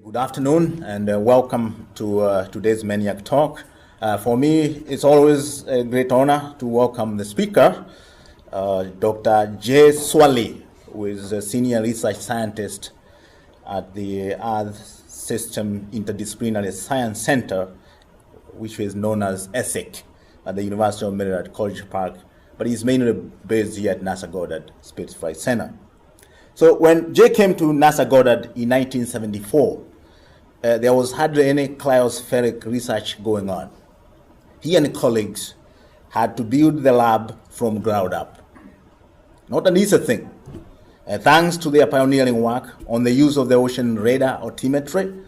Good afternoon and welcome to today's Maniac talk. For me, it's always a great honor to welcome the speaker, Dr. Zwally, who is a senior research scientist at the System Interdisciplinary Science Center, which is known as ESSIC at the University of Maryland College Park, but he's mainly based here at NASA Goddard Space Flight Center. So when Jay came to NASA Goddard in 1974, there was hardly any cryospheric research going on. He and colleagues had to build the lab from ground up. Not an easy thing. Thanks to their pioneering work on the use of the ocean radar altimetry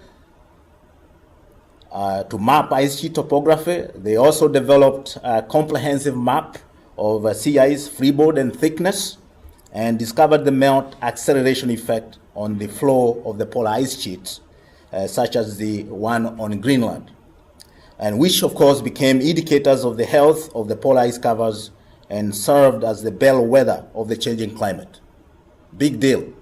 to map ice sheet topography, they also developed a comprehensive map of sea ice freeboard and thickness, and discovered the melt acceleration effect on the flow of the polar ice sheets, such as the one on Greenland, and which of course became indicators of the health of the polar ice covers and served as the bellwether of the changing climate. Big deal.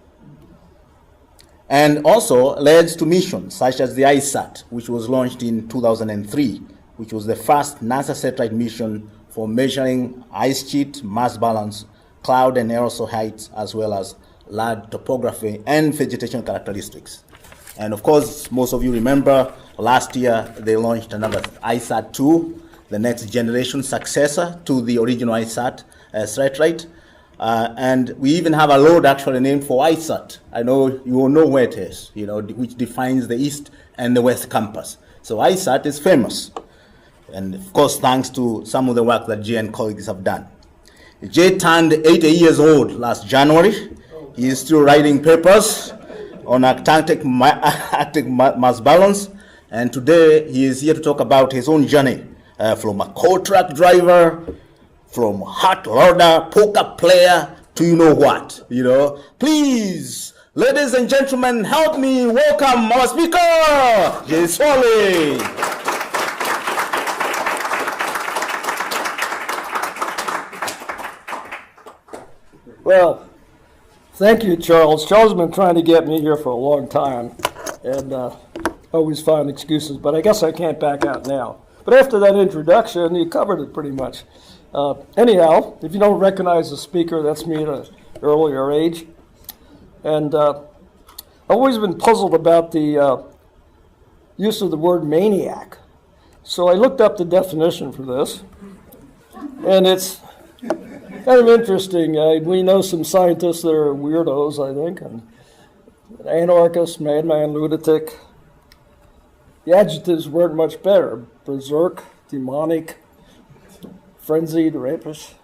And also led to missions such as the ICESat, which was launched in 2003, which was the first NASA satellite mission for measuring ice sheet mass balance, cloud and aerosol heights, as well as land topography and vegetation characteristics. And of course, most of you remember last year they launched another ICESat 2, the next generation successor to the original ICESat satellite. And we even have a road actually named for ICESat. I know you all know where it is, which defines the east and the west campus. So ICESat is famous. And of course, thanks to some of the work that Jay and colleagues have done. Jay turned 80 years old last January. He is still writing papers on Arctic mass balance. And today he is here to talk about his own journey from a coal truck driver, from hot roder, poker player, to you know what, Please, ladies and gentlemen, help me welcome our speaker, Jay Zwally. Well, thank you, Charles. Charles has been trying to get me here for a long time, and always find excuses, but I guess I can't back out now. But after that introduction, you covered it pretty much. Anyhow, if you don't recognize the speaker, that's me at an earlier age. And I've always been puzzled about the use of the word maniac. So I looked up the definition for this, and it's kind of interesting. We know some scientists that are weirdos, I think, and anarchist, madman, lunatic. The adjectives weren't much better. Berserk, demonic, frenzied, rapish.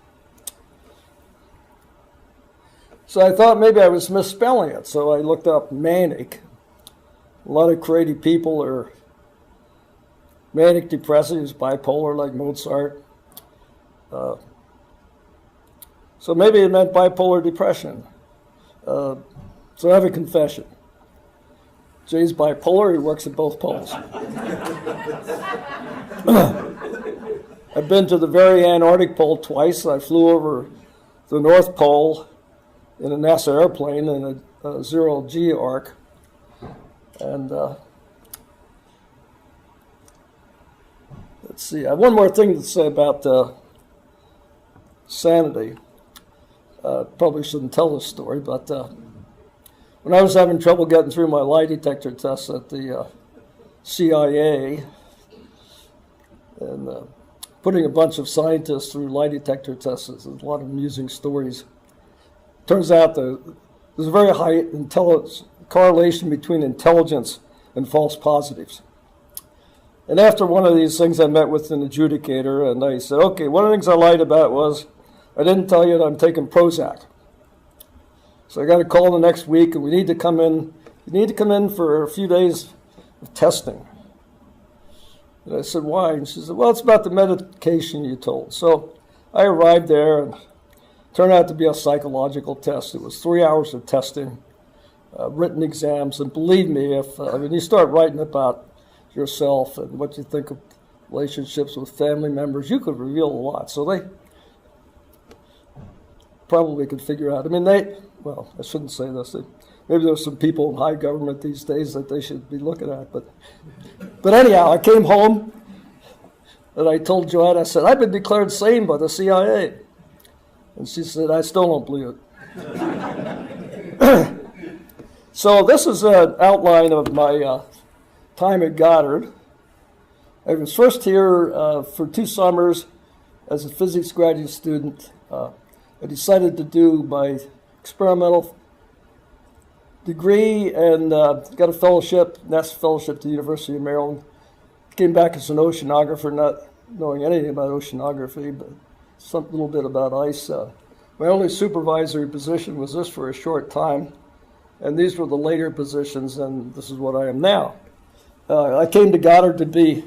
So I thought maybe I was misspelling it, so I looked up manic. A lot of creative people are manic depressives, bipolar like Mozart. So maybe it meant bipolar depression. So I have a confession. Jay's bipolar, he works at both poles. I've been to the very Antarctic pole twice. I flew over the North Pole in a NASA airplane in a zero-G arc. And let's see, I have one more thing to say about sanity. Probably shouldn't tell this story, but when I was having trouble getting through my lie detector tests at the CIA and putting a bunch of scientists through lie detector tests, there's a lot of amusing stories. Turns out there's a very high correlation between intelligence and false positives. And after one of these things, I met with an adjudicator, and I said, okay, one of the things I lied about was I didn't tell you that I'm taking Prozac. So I got a call the next week, and we need to come in. You need to come in for a few days of testing. And I said, why? And she said, well, it's about the medication you told. So I arrived there, and it turned out to be a psychological test. It was 3 hours of testing, written exams, and believe me, when you start writing about yourself and what you think of relationships with family members, you could reveal a lot. So they probably could figure out. I mean, well, I shouldn't say this. Maybe there's some people in high government these days that they should be looking at. But anyhow, I came home and I told Joanne, I said, I've been declared sane by the CIA. And she said, I still don't believe it. So this is an outline of my time at Goddard. I was first here for 2 summers as a physics graduate student. I decided to do my experimental degree and got a fellowship, NASA fellowship at the University of Maryland. Came back as an oceanographer, not knowing anything about oceanography, but some little bit about ice. My only supervisory position was this for a short time, and these were the later positions, and this is what I am now. I came to Goddard to be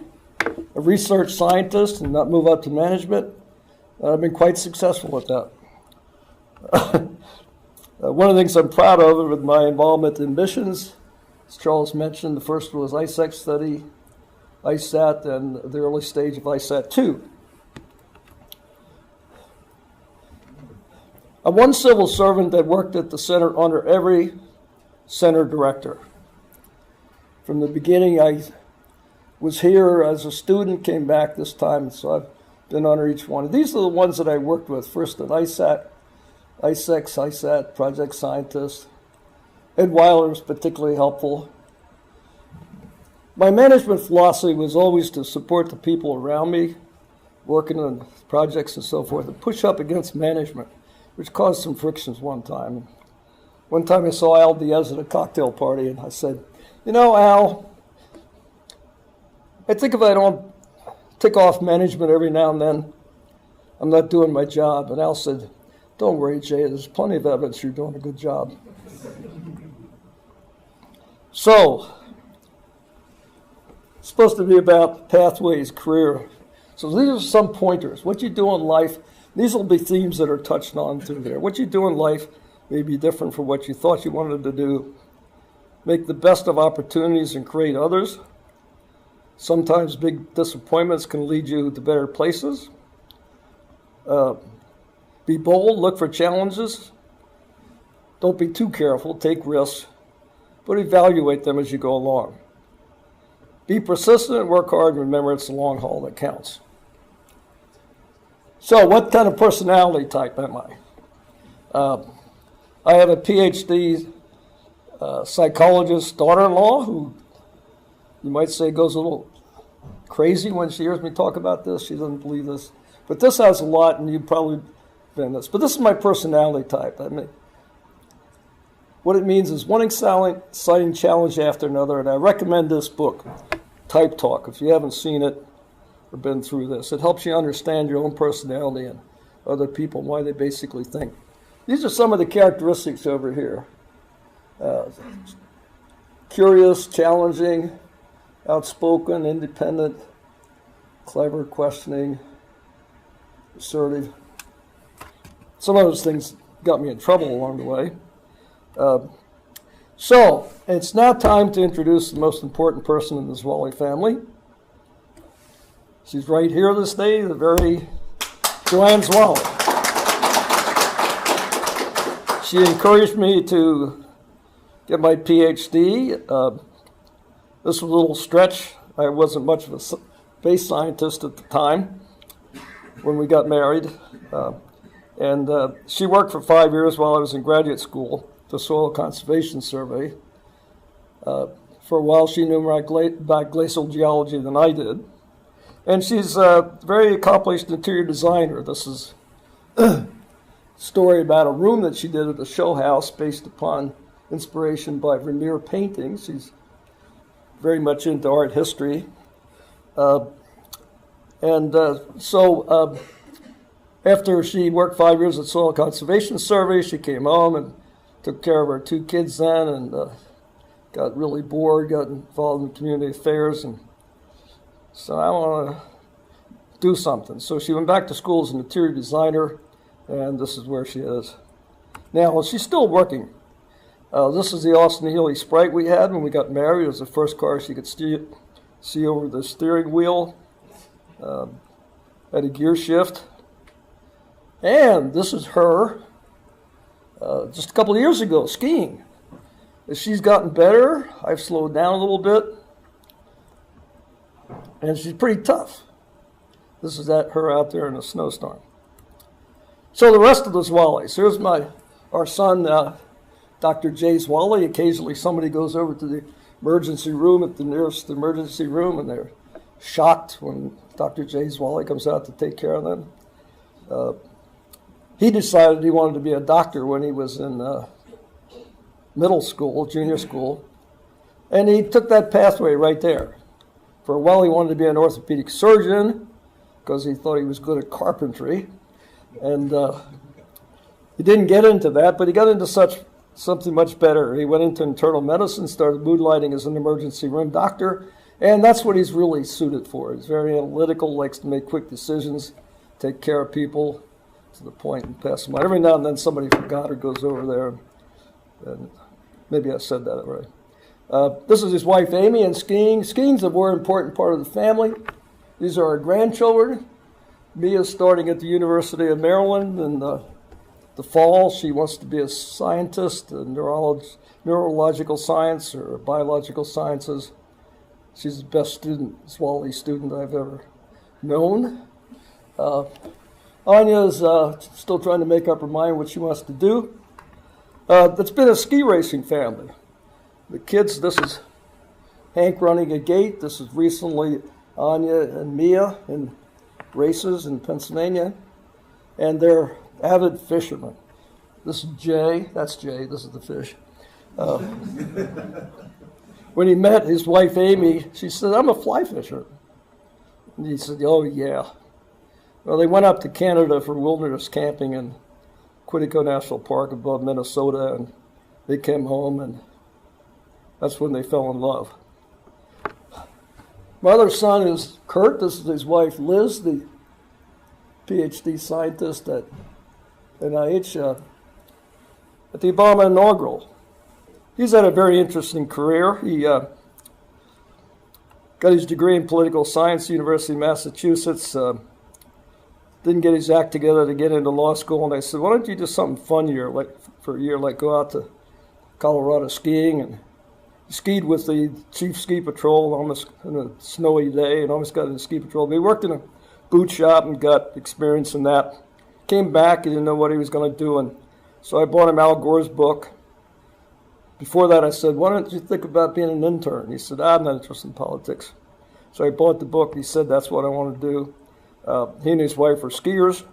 a research scientist and not move up to management. I've been quite successful at that. One of the things I'm proud of with my involvement in missions, as Charles mentioned, the first was ICESat study, ICESat, and the early stage of ICESat 2. I'm one civil servant that worked at the center under every center director. From the beginning, I was here as a student, came back this time, so I've been under each one. These are the ones that I worked with, first at ICESat, ICESat, project scientist. Ed Weiler was particularly helpful. My management philosophy was always to support the people around me, working on projects and so forth, and push up against management, which caused some frictions one time. One time I saw Al Diaz at a cocktail party, and I said, you know, Al, I think if I don't tick off management every now and then, I'm not doing my job. And Al said, don't worry, Jay, there's plenty of evidence you're doing a good job. So, it's supposed to be about pathways, career. So these are some pointers. What you do in life, these will be themes that are touched on through there. What you do in life may be different from what you thought you wanted to do. Make the best of opportunities and create others. Sometimes big disappointments can lead you to better places. Be bold, look for challenges. Don't be too careful, take risks, but evaluate them as you go along. Be persistent, work hard, and remember it's the long haul that counts. So what kind of personality type am I? I have a PhD psychologist daughter-in-law who you might say goes a little crazy when she hears me talk about this. She doesn't believe this. But this has a lot, and you've probably been this. But this is my personality type. I mean, what it means is one exciting challenge after another, and I recommend this book, Type Talk, if you haven't seen it or been through this. It helps you understand your own personality and other people, why they basically think. These are some of the characteristics over here. Curious, challenging, outspoken, independent, clever, questioning, assertive. Some of those things got me in trouble along the way. So, it's now time to introduce the most important person in the Zwally family. She's right here this day, the very Joanne Zwally. She encouraged me to get my PhD. This was a little stretch. I wasn't much of a space scientist at the time when we got married. And she worked for 5 years while I was in graduate school, the Soil Conservation Survey. For a while, she knew more about glacial geology than I did. And she's a very accomplished interior designer. This is a story about a room that she did at the show house based upon inspiration by Vermeer paintings. She's very much into art history. So after she worked 5 years at Soil Conservation Survey, she came home and took care of her 2 kids then, and got really bored, got involved in community affairs, and so I want to do something. So she went back to school as an interior designer, and this is where she is. Now, she's still working. This is the Austin Healey Sprite we had when we got married. It was the first car she could see over the steering wheel. Had a gear shift. And this is her Just a couple of years ago, skiing. As she's gotten better, I've slowed down a little bit, and she's pretty tough. This is her out there in a snowstorm. So the rest of the Zwallys. Here's our son, Dr. Jay Zwally. Occasionally somebody goes over to the emergency room at the nearest emergency room, and they're shocked when Dr. Jay Zwally comes out to take care of them. He decided he wanted to be a doctor when he was in middle school, junior school, and he took that pathway right there. For a while, he wanted to be an orthopedic surgeon because he thought he was good at carpentry, and he didn't get into that, but he got into something much better. He went into internal medicine, started moonlighting as an emergency room doctor, and that's what he's really suited for. He's very analytical, likes to make quick decisions, take care of people to the point and pass them on. Every now and then somebody from Goddard goes over there, and maybe I said that right. This is his wife Amy and skiing. Skiing's a more important part of the family. These are our grandchildren. Mia's starting at the University of Maryland in the fall. She wants to be a scientist, a neurological science or biological sciences. She's the best Zwally student I've ever known. Anya's still trying to make up her mind what she wants to do. It's been a ski racing family. The kids, this is Hank running a gate. This is recently Anya and Mia in races in Pennsylvania. And they're avid fishermen. This is Jay. That's Jay. This is the fish. When he met his wife Amy, she said, "I'm a fly fisher." And he said, "Oh, yeah." Well, they went up to Canada for wilderness camping in Quetico National Park above Minnesota, and they came home, and that's when they fell in love. My other son is Kurt. This is his wife Liz, the PhD scientist at NIH at the Obama inaugural. He's had a very interesting career. He got his degree in political science, University of Massachusetts. Didn't get his act together to get into law school, and I said, "Why don't you do something fun for a year, like go out to Colorado skiing?" And he skied with the Chief Ski Patrol almost on a snowy day, and almost got into ski patrol. But he worked in a boot shop and got experience in that. Came back, he didn't know what he was going to do, and so I bought him Al Gore's book. Before that, I said, "Why don't you think about being an intern?" He said, "I'm not interested in politics." So I bought the book. He said, "That's what I want to do." He and his wife are skiers.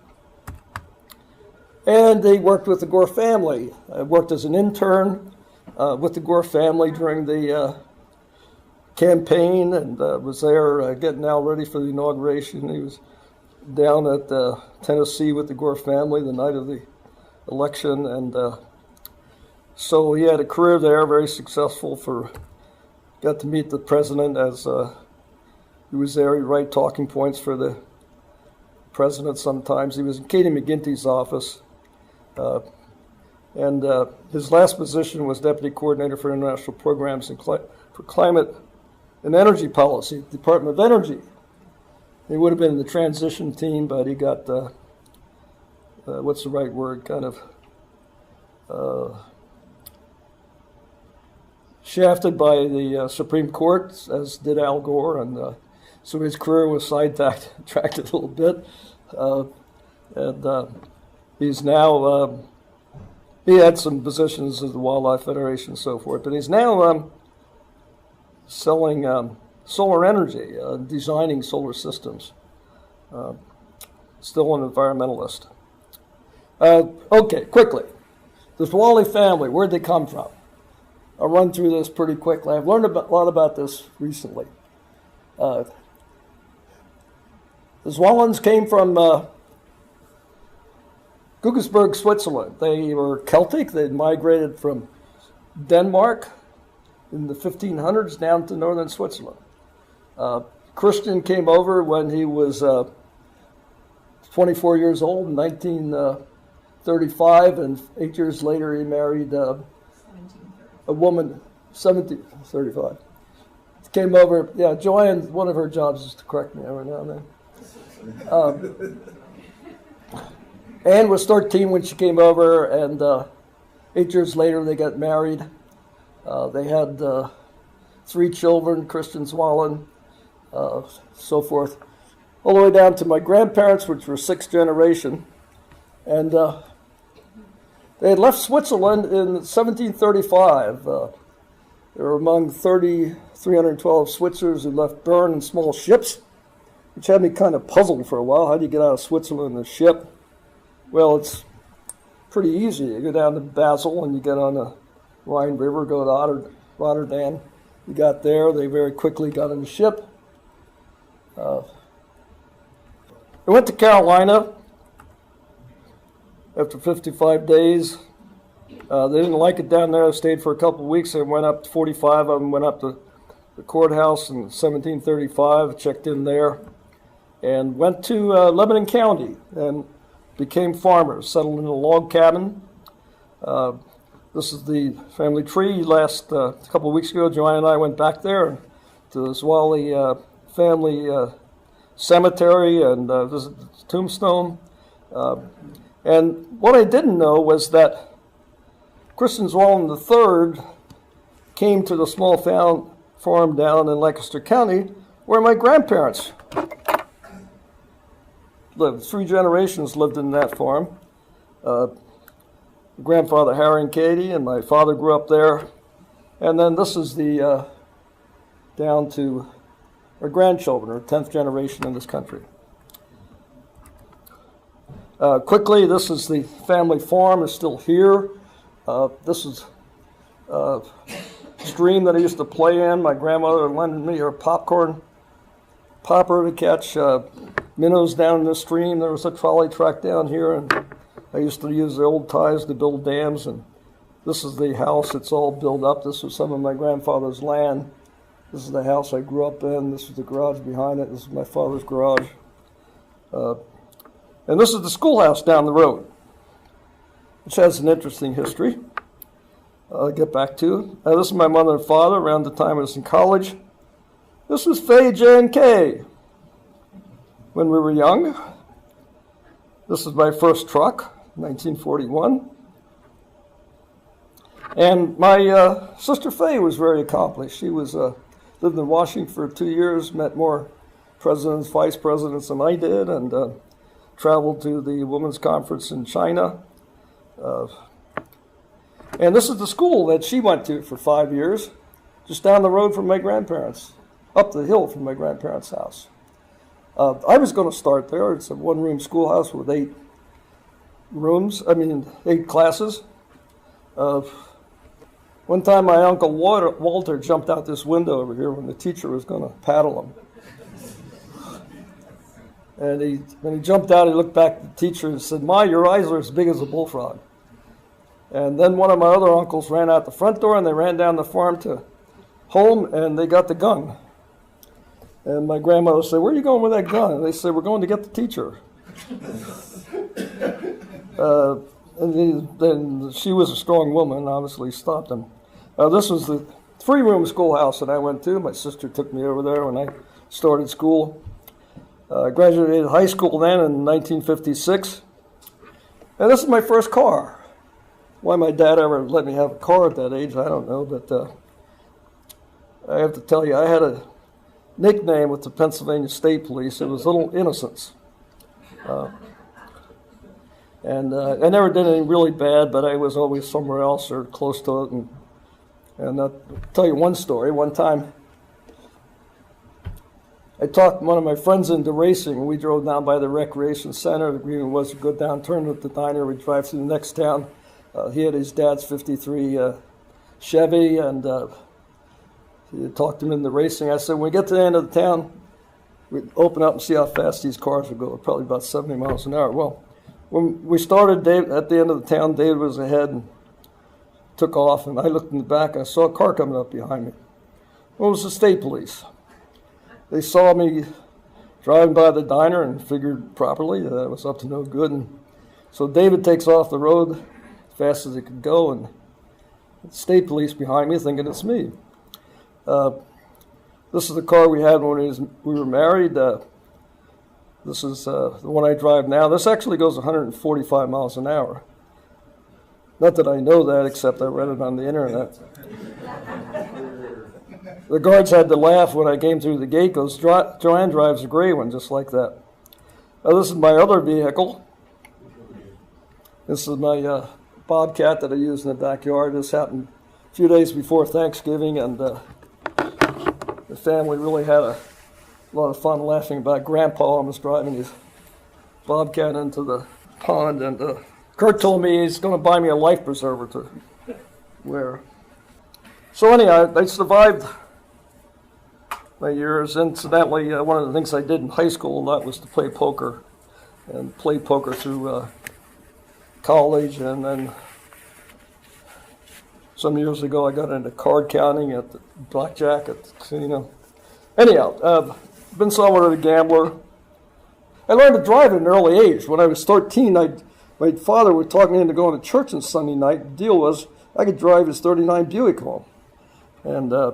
And they worked with the Gore family. I worked as an intern with the Gore family during the campaign, and was there getting Al ready for the inauguration. He was down at Tennessee with the Gore family the night of the election, and so he had a career there, very successful. Got to meet the president as he was there. He'd write talking points for the president sometimes. He was in Katie McGinty's office. And his last position was Deputy Coordinator for International Programs for Climate and Energy Policy at the Department of Energy. He would have been in the transition team, but he got, what's the right word, kind of shafted by the Supreme Court, as did Al Gore, and so his career was sidetracked a little bit. And he's now, he had some positions at the Wildlife Federation and so forth, but he's now selling solar energy, designing solar systems. Still an environmentalist. Okay, quickly. The Zwally family, where'd they come from? I'll run through this pretty quickly. I've learned a lot about this recently. The Zwallens came from Guggisberg, Switzerland. They were Celtic. They'd migrated from Denmark in the 1500s down to northern Switzerland. Christian came over when he was 24 years old in 1935, and 8 years later he married a woman, 1735. Came over, yeah, Joanne, one of her jobs is to correct me every now and then. Anne was 13 when she came over, and 8 years later, they got married. They had 3 children, Christian Zwally, so forth, all the way down to my grandparents, which were 6th generation. And they had left Switzerland in 1735. They were among 312 Switzers who left Bern in small ships, which had me kind of puzzled for a while. How do you get out of Switzerland in a ship? Well, it's pretty easy. You go down to Basel and you get on the Rhine River, go to Rotterdam. You got there. They very quickly got on the ship. I went to Carolina after 55 days. They didn't like it down there. I stayed for a couple of weeks. I went up to 45 of them, went up to the courthouse in 1735, checked in there, and went to Lebanon County and became farmers, settled in a log cabin. This is the family tree. Last a couple of weeks ago, Joanne and I went back there to the Zwally family cemetery and visited the tombstone. And what I didn't know was that Christian Zwally III came to the small farm down in Lancaster County where my grandparents lived. 3 generations lived in that farm. Grandfather Harry and Katie, and my father grew up there. And then this is the down to our grandchildren, our 10th generation in this country. Quickly, this is the family farm. It's still here. This is a stream that I used to play in. My grandmother lended me her popcorn popper to catch minnows down in the stream. There was a trolley track down here, and I used to use the old ties to build dams. And this is the house. It's all built up. This was some of my grandfather's land. This is the house I grew up in. This is the garage behind it. This is my father's garage. And this is the schoolhouse down the road, which has an interesting history I'll get back to. This is my mother and father around the time I was in college. This was Faye, J, and K when we were young. This is my first truck, 1941. And my sister Faye was very accomplished. She was lived in Washington for 2 years, met more presidents, vice presidents than I did, and traveled to the Women's Conference in China. And this is the school that she went to for 5 years, just down the road from my grandparents, up the hill from my grandparents' house. I was going to start there. It's a one-room schoolhouse with 8 classes. One time my Uncle Walter jumped out this window over here when the teacher was going to paddle him. And when he jumped out, he looked back at the teacher and said, "Ma, your eyes are as big as a bullfrog." And then one of my other uncles ran out the front door, and they ran down the farm to home, and they got the gun. And my grandmother said, "Where are you going with that gun?" And they said, "We're going to get the teacher." Then she was a strong woman, obviously stopped them. This was the 3-room schoolhouse that I went to. My sister took me over there when I started school. I graduated high school then in 1956. And this is my first car. Why my dad ever let me have a car at that age, I don't know. But I have to tell you, I had a nickname with the Pennsylvania State Police. It was Little Innocence. And I never did anything really bad, but I was always somewhere else or close to it. And I'll tell you one story. One time, I talked one of my friends into racing. We drove down by the recreation center. The agreement was to go down, turn at the diner, we'd drive through the next town. He had his dad's 53 Chevy, and he talked him into racing. I said, when we get to the end of the town, we'd open up and see how fast these cars would go, probably about 70 miles an hour. Well, when we started at the end of the town, David was ahead and took off, and I looked in the back, and I saw a car coming up behind me. Well, it was the state police. They saw me driving by the diner and figured properly that I was up to no good. And so David takes off the road as fast as he could go, and the state police behind me thinking it's me. This is the car we had when we were married. This is the one I drive now. This actually goes 145 miles an hour. Not that I know that, except I read it on the internet. The guards had to laugh when I came through the gate because Joanne drives a gray one just like that. Now, this is my other vehicle. This is my Bobcat that I use in the backyard. This happened a few days before Thanksgiving, and the family really had a lot of fun laughing about Grandpa was driving his Bobcat into the pond, and Kurt told me he's going to buy me a life preserver to wear. So anyhow, I survived my years. Incidentally, one of the things I did in high school a lot was to play poker, and played poker through college, and then some years ago I got into card counting at the blackjack at the casino. Anyhow, I've been somewhat of a gambler. I learned to drive at an early age. When I was 13, my father would talk me into going to church on Sunday night. The deal was I could drive his 39 Buick home. And I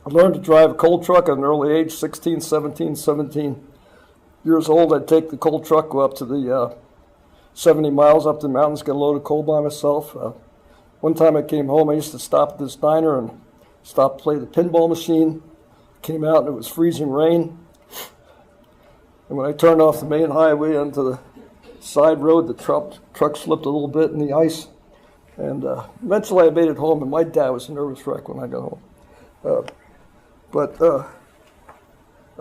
learned to drive a coal truck at an early age, 16, 17 years old. I'd take the coal truck, go up to the 70 miles up the mountains, get a load of coal by myself. One time I came home, I used to stop at this diner and stop to play the pinball machine. Came out and it was freezing rain. And when I turned off the main highway onto the side road, the truck slipped a little bit in the ice. And eventually I made it home, and my dad was a nervous wreck when I got home. But I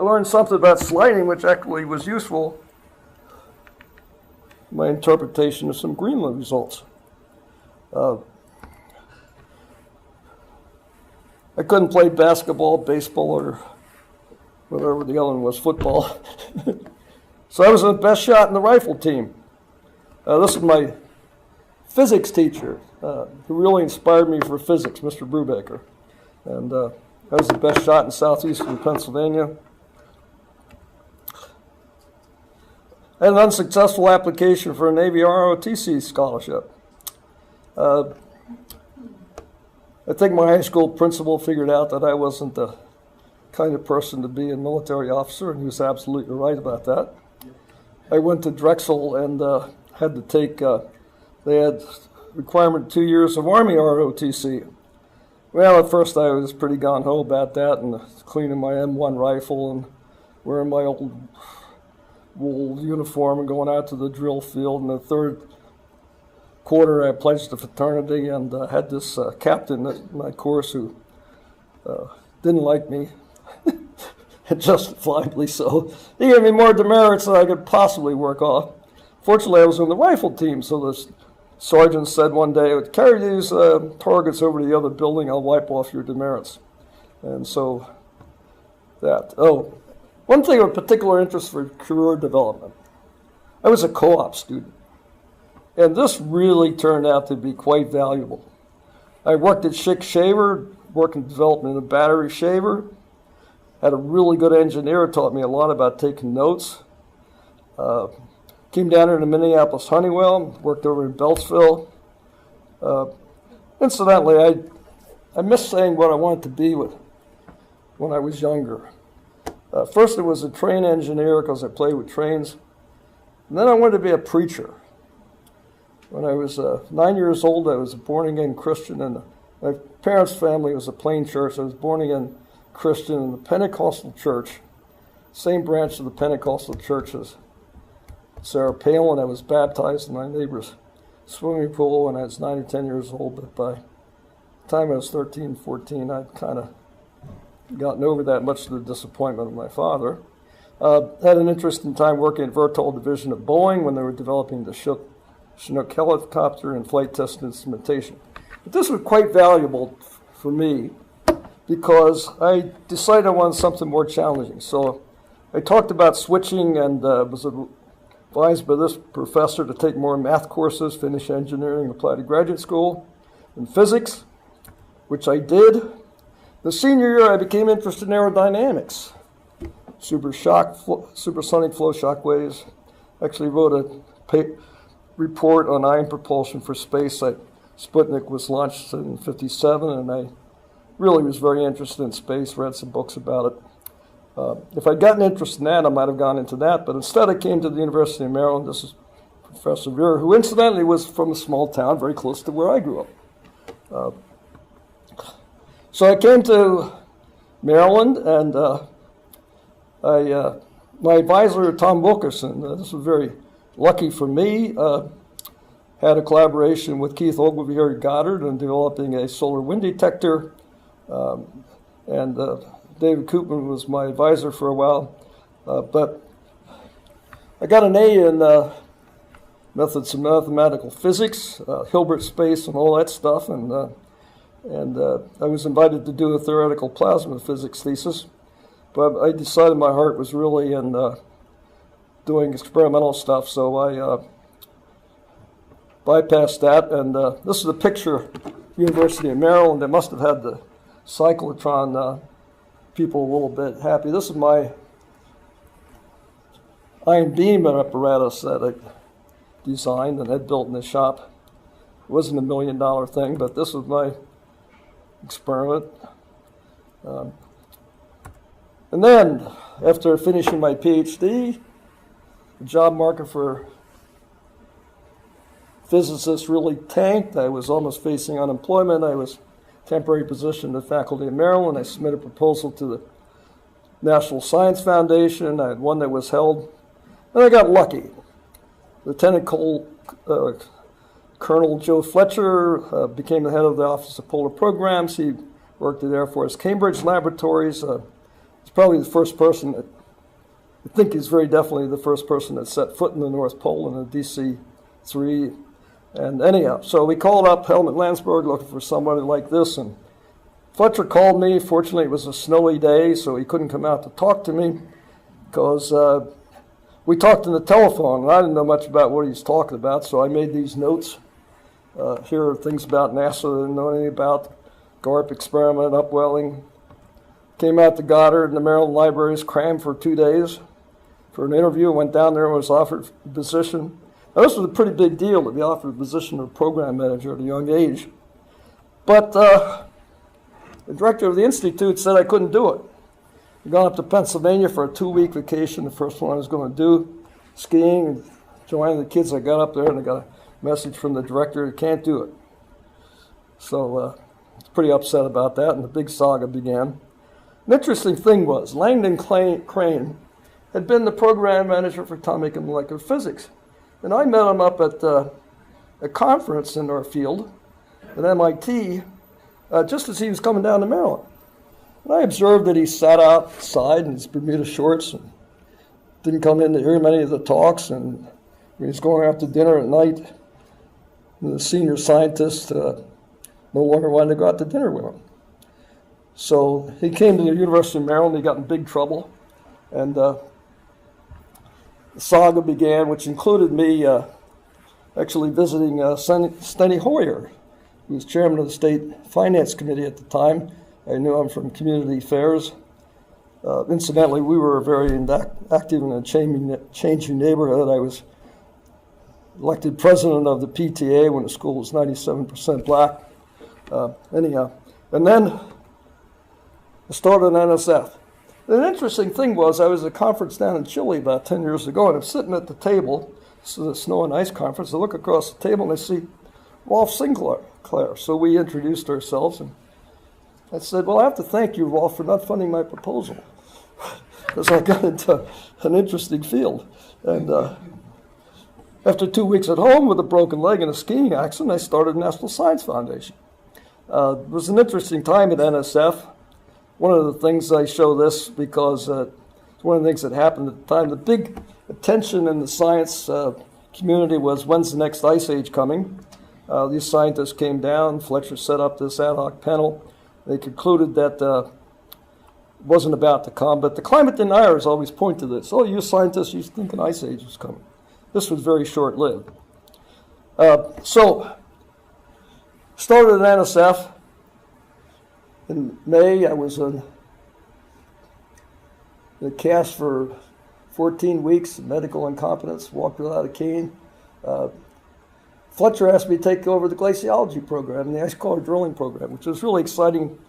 learned something about sliding, which actually was useful in my interpretation of some Greenland results. I couldn't play basketball, baseball, or whatever the other one was, football. So I was the best shot in the rifle team. This is my physics teacher, who really inspired me for physics, Mr. Brubaker. And I was the best shot in southeastern Pennsylvania. I had an unsuccessful application for a Navy ROTC scholarship. I think my high school principal figured out that I wasn't the kind of person to be a military officer, and he was absolutely right about that. I went to Drexel and had to take, they had requirement 2 years of Army ROTC. Well, at first I was pretty gung-ho about that, and cleaning my M1 rifle and wearing my old wool uniform and going out to the drill field. In the third quarter, I pledged to fraternity and had this captain at my course who didn't like me, and justifiably so. He gave me more demerits than I could possibly work off. Fortunately, I was on the rifle team, so the sergeant said one day, carry these targets over to the other building, I'll wipe off your demerits. And so that. Oh, one thing of particular interest for career development. I was a co-op student, and this really turned out to be quite valuable. I worked at Schick Shaver, working development of a battery shaver. Had a really good engineer who taught me a lot about taking notes. Came down here to Minneapolis Honeywell, worked over in Beltsville. Incidentally, I missed saying what I wanted to be when I was younger. First, I was a train engineer because I played with trains. And then I wanted to be a preacher. When I was 9 years old, I was a born-again Christian, and my parents' family was a plain church. I was born-again Christian in the Pentecostal church, same branch of the Pentecostal church as Sarah Palin. I was baptized in my neighbor's swimming pool when I was 9 or 10 years old, but by the time I was 13, 14, I'd kind of gotten over that, much to the disappointment of my father. Had an interesting time working at Vertol Division of Boeing when they were developing the Chinook helicopter and flight test instrumentation. But this was quite valuable for me because I decided I wanted something more challenging. So I talked about switching and was advised by this professor to take more math courses, finish engineering, apply to graduate school, and physics, which I did. The senior year, I became interested in aerodynamics, supersonic flow shock waves. Actually wrote a report on ion propulsion for space. Sputnik was launched in '57, and I really was very interested in space, read some books about it. If I'd gotten interested in that, I might have gone into that, but instead I came to the University of Maryland. This is Professor Berger, who incidentally was from a small town very close to where I grew up. So I came to Maryland, and my advisor, Tom Wilkerson, this was very lucky for me, had a collaboration with Keith Ogilvy here at Goddard on developing a solar wind detector, and David Cooper was my advisor for a while. But I got an A in methods of mathematical physics, Hilbert space, and all that stuff, and I was invited to do a theoretical plasma physics thesis. But I decided my heart was really in doing experimental stuff, so I bypassed that. And this is a picture of University of Maryland. They must have had the cyclotron people a little bit happy. This is my ion beam apparatus that I designed and had built in the shop. It wasn't $1 million thing, but this was my experiment. And then, after finishing my PhD, the job market for physicists really tanked. I was almost facing unemployment. I was temporary position at the Faculty of Maryland. I submitted a proposal to the National Science Foundation. I had one that was held, and I got lucky. Lieutenant Colonel Joe Fletcher became the head of the Office of Polar Programs. He worked at Air Force Cambridge Laboratories. He's probably the first person that, I think he's very definitely the first person that set foot in the North Pole in a DC-3. And anyhow, so we called up Helmut Landsberg looking for somebody like this, and Fletcher called me. Fortunately, it was a snowy day, so he couldn't come out to talk to me because we talked on the telephone, and I didn't know much about what he was talking about, so I made these notes. Here are things about NASA I didn't know anything about. GARP experiment, upwelling. Came out to Goddard and the Maryland libraries, crammed for 2 days for an interview. Went down there and was offered a position. Now, this was a pretty big deal to be offered a position of program manager at a young age. But the director of the institute said I couldn't do it. I'd gone up to Pennsylvania for a 2-week vacation, the first one I was going to do, skiing and joining the kids. I got up there and I got a message from the director, I can't do it. So I was pretty upset about that, and the big saga began. An interesting thing was, Langdon Crane had been the program manager for atomic and molecular physics. And I met him up at a conference in our field at MIT just as he was coming down to Maryland. And I observed that he sat outside in his Bermuda shorts and didn't come in to hear many of the talks. And when he was going out to dinner at night, the senior scientist no longer wanted to go out to dinner with him. So he came to the University of Maryland. He got in big trouble. And the saga began, which included me actually visiting Steny Hoyer, who was chairman of the State Finance Committee at the time. I knew him from community affairs. Incidentally, we were very active in a changing neighborhood. I was elected president of the PTA when the school was 97% black. Anyhow, and then I started NSF. And an interesting thing was I was at a conference down in Chile about 10 years ago, and I'm sitting at the table. This is a snow and ice conference. I look across the table and I see Rolf Sinclair. So we introduced ourselves, and I said, well, I have to thank you, Rolf, for not funding my proposal, because I got into an interesting field. And after 2 weeks at home with a broken leg and a skiing accident, I started National Science Foundation. It was an interesting time at NSF. One of the things I show this because it's one of the things that happened at the time. The big attention in the science community was, when's the next ice age coming? These scientists came down. Fletcher set up this ad hoc panel. They concluded that it wasn't about to come, but the climate deniers always point to this. Oh, you scientists, you think an ice age was coming. This was very short-lived. So, started at NSF. In May, I was in the cast for 14 weeks, medical incompetence, walked without a cane. Fletcher asked me to take over the glaciology program and the ice core drilling program, which was really exciting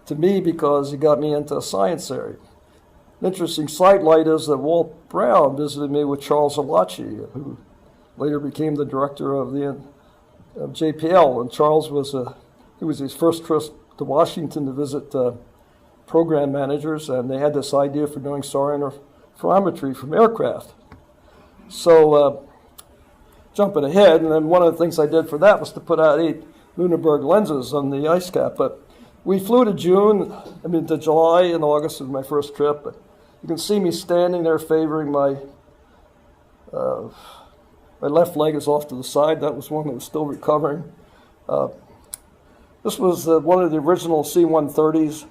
to me because he got me into a science area. An interesting sidelight is that Walt Brown visited me with Charles Zwally, who later became the director of the of JPL. And Charles was it was his first trip to Washington to visit program managers, and they had this idea for doing solar interferometry from aircraft. So jumping ahead, and then one of the things I did for that was to put out 8 Lüneburg lenses on the ice cap. But we flew to to July and August was my first trip. But you can see me standing there favoring my left leg is off to the side. That was one that was still recovering. This was one of the original C-130s,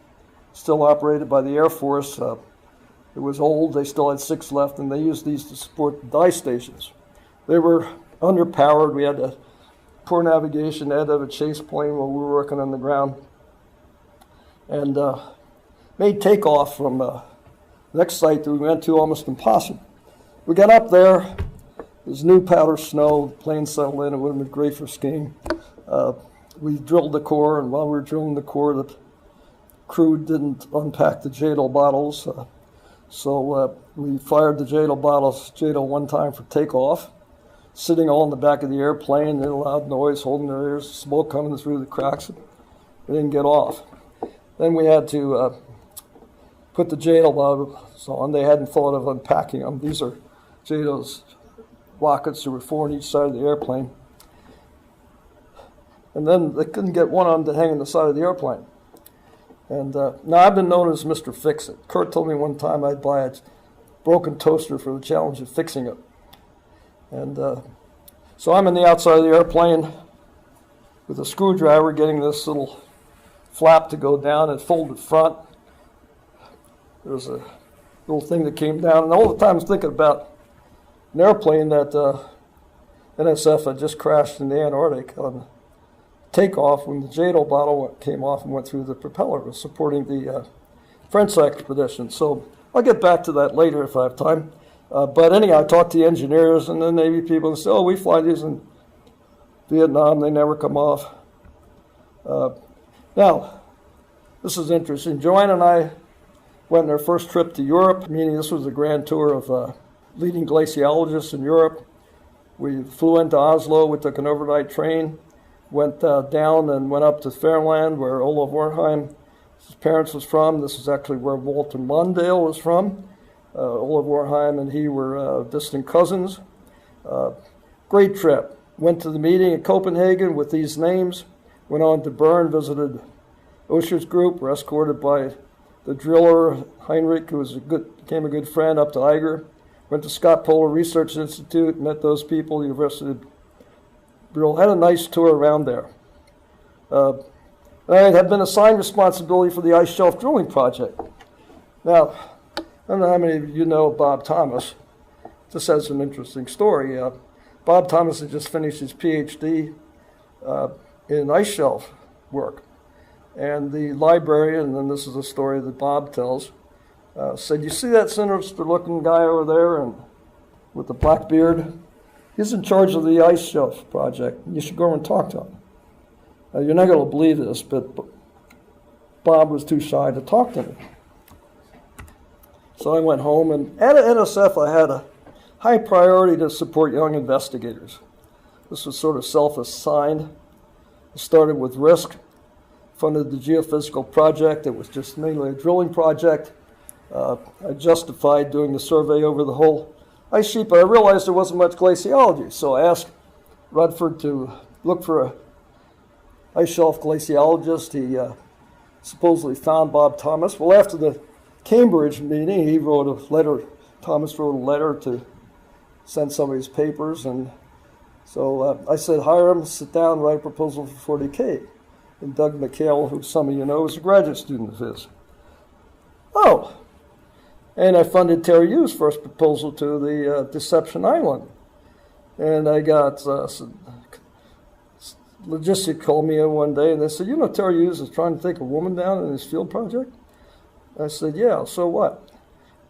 still operated by the Air Force. It was old. They still had 6 left, and they used these to support the dive stations. They were underpowered. We had poor navigation. They had to have a chase plane while we were working on the ground. And made takeoff from the next site that we went to almost impossible. We got up there. There's new powder snow. The plane settled in. It would have been great for skiing. We drilled the core, and while we were drilling the core, the crew didn't unpack the Jayda bottles. So we fired the Jayda one time for takeoff, sitting all in the back of the airplane, and a loud noise, holding their ears, smoke coming through the cracks. We didn't get off. Then we had to put the Jayda bottles on. They hadn't thought of unpacking them. These are Jayda's rockets. There were 4 on each side of the airplane. And then they couldn't get one on to hang on the side of the airplane. And now I've been known as Mr. Fix-It. Kurt told me one time I'd buy a broken toaster for the challenge of fixing it. And so I'm on the outside of the airplane with a screwdriver getting this little flap to go down and folded front. There was a little thing that came down. And all the time I was thinking about an airplane that NSF had just crashed in the Antarctic on takeoff when the Jayda bottle came off and went through the propeller. It was supporting the French expedition. So I'll get back to that later if I have time. But anyhow, I talked to the engineers and the Navy people and said, oh, we fly these in Vietnam. They never come off. Now, this is interesting. Joanne and I went on our first trip to Europe, meaning this was a grand tour of leading glaciologists in Europe. We flew into Oslo. We took an overnight train. Went down and went up to Fernland, where Olav Warheim, his parents was from. This is actually where Walter Mondale was from. Olav Warheim and he were distant cousins. Great trip. Went to the meeting in Copenhagen with these names. Went on to Bern, visited Osher's group, were escorted by the driller Heinrich, who became a good friend, up to Eiger. Went to Scott Polar Research Institute, met those people, University of Brill. Had a nice tour around there. I had been assigned responsibility for the ice shelf drilling project. Now, I don't know how many of you know Bob Thomas. This has an interesting story. Bob Thomas had just finished his PhD in ice shelf work. And the librarian, and this is a story that Bob tells, said, you see that sinister-looking guy over there and with the black beard? He's in charge of the ice shelf project. You should go over and talk to him. You're not going to believe this, but Bob was too shy to talk to me. So I went home, and at NSF I had a high priority to support young investigators. This was sort of self-assigned. I started with risk, funded the geophysical project. It was just mainly a drilling project. I justified doing the survey over the whole ice sheet, but I realized there wasn't much glaciology. So I asked Rutherford to look for an ice shelf glaciologist. He supposedly found Bob Thomas. Well, after the Cambridge meeting, Thomas wrote a letter to send some of his papers, and so I said, hire him, sit down, write a proposal for 40K. And Doug McHale, who some of you know, is a graduate student of his. Oh, and I funded Terry Hughes' first proposal to the Deception Island. And I got logistics called me in one day, and they said, you know, Terry Hughes is trying to take a woman down in his field project? I said, yeah, so what?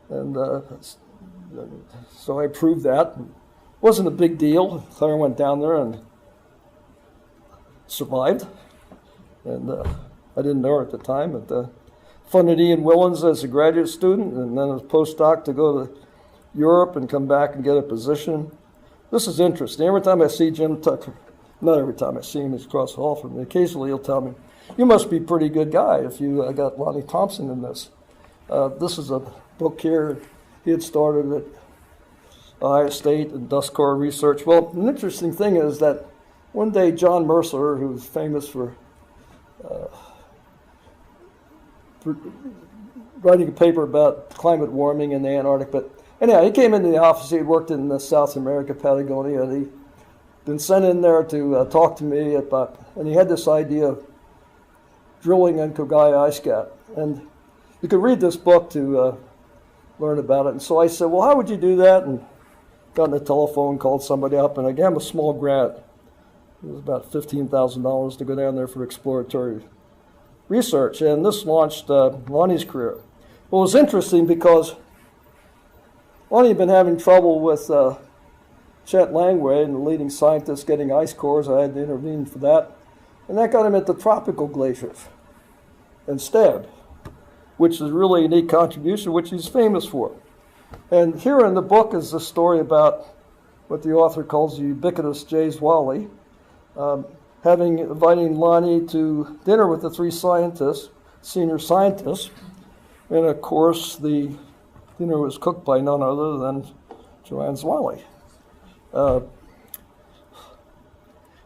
And so I approved that. It wasn't a big deal. Claire went down there and survived. And I didn't know her at the time, but funded Ian Willens as a graduate student and then as a postdoc to go to Europe and come back and get a position. this is interesting. Every time I see Jim Tucker, not every time I see him, he's across the hall from me. Occasionally he'll tell me, "You must be a pretty good guy if you got Lonnie Thompson in this." This is a book here. He had started at Ohio State and dust core research. Well, an interesting thing is that one day John Mercer, who's famous for writing a paper about climate warming in the Antarctic, but anyhow, he came into the office. He had worked in South America, Patagonia, and he'd been sent in there to talk to me about, and he had this idea of drilling in Kogaya ice cap. And you could read this book to learn about it. And so I said, "Well, how would you do that?" And got on the telephone, called somebody up, and I gave him a small grant. It was about $15,000 to go down there for exploratory research. And this launched Lonnie's career. Well, it was interesting because Lonnie had been having trouble with Chet Langway and the leading scientists getting ice cores. I had to intervene for that. And that got him at the tropical glaciers instead, which is really a unique contribution, which he's famous for. And here in the book is a story about what the author calls the ubiquitous Zwally, inviting Lonnie to dinner with the three scientists, senior scientists. And of course, the dinner was cooked by none other than Joanne Zwally.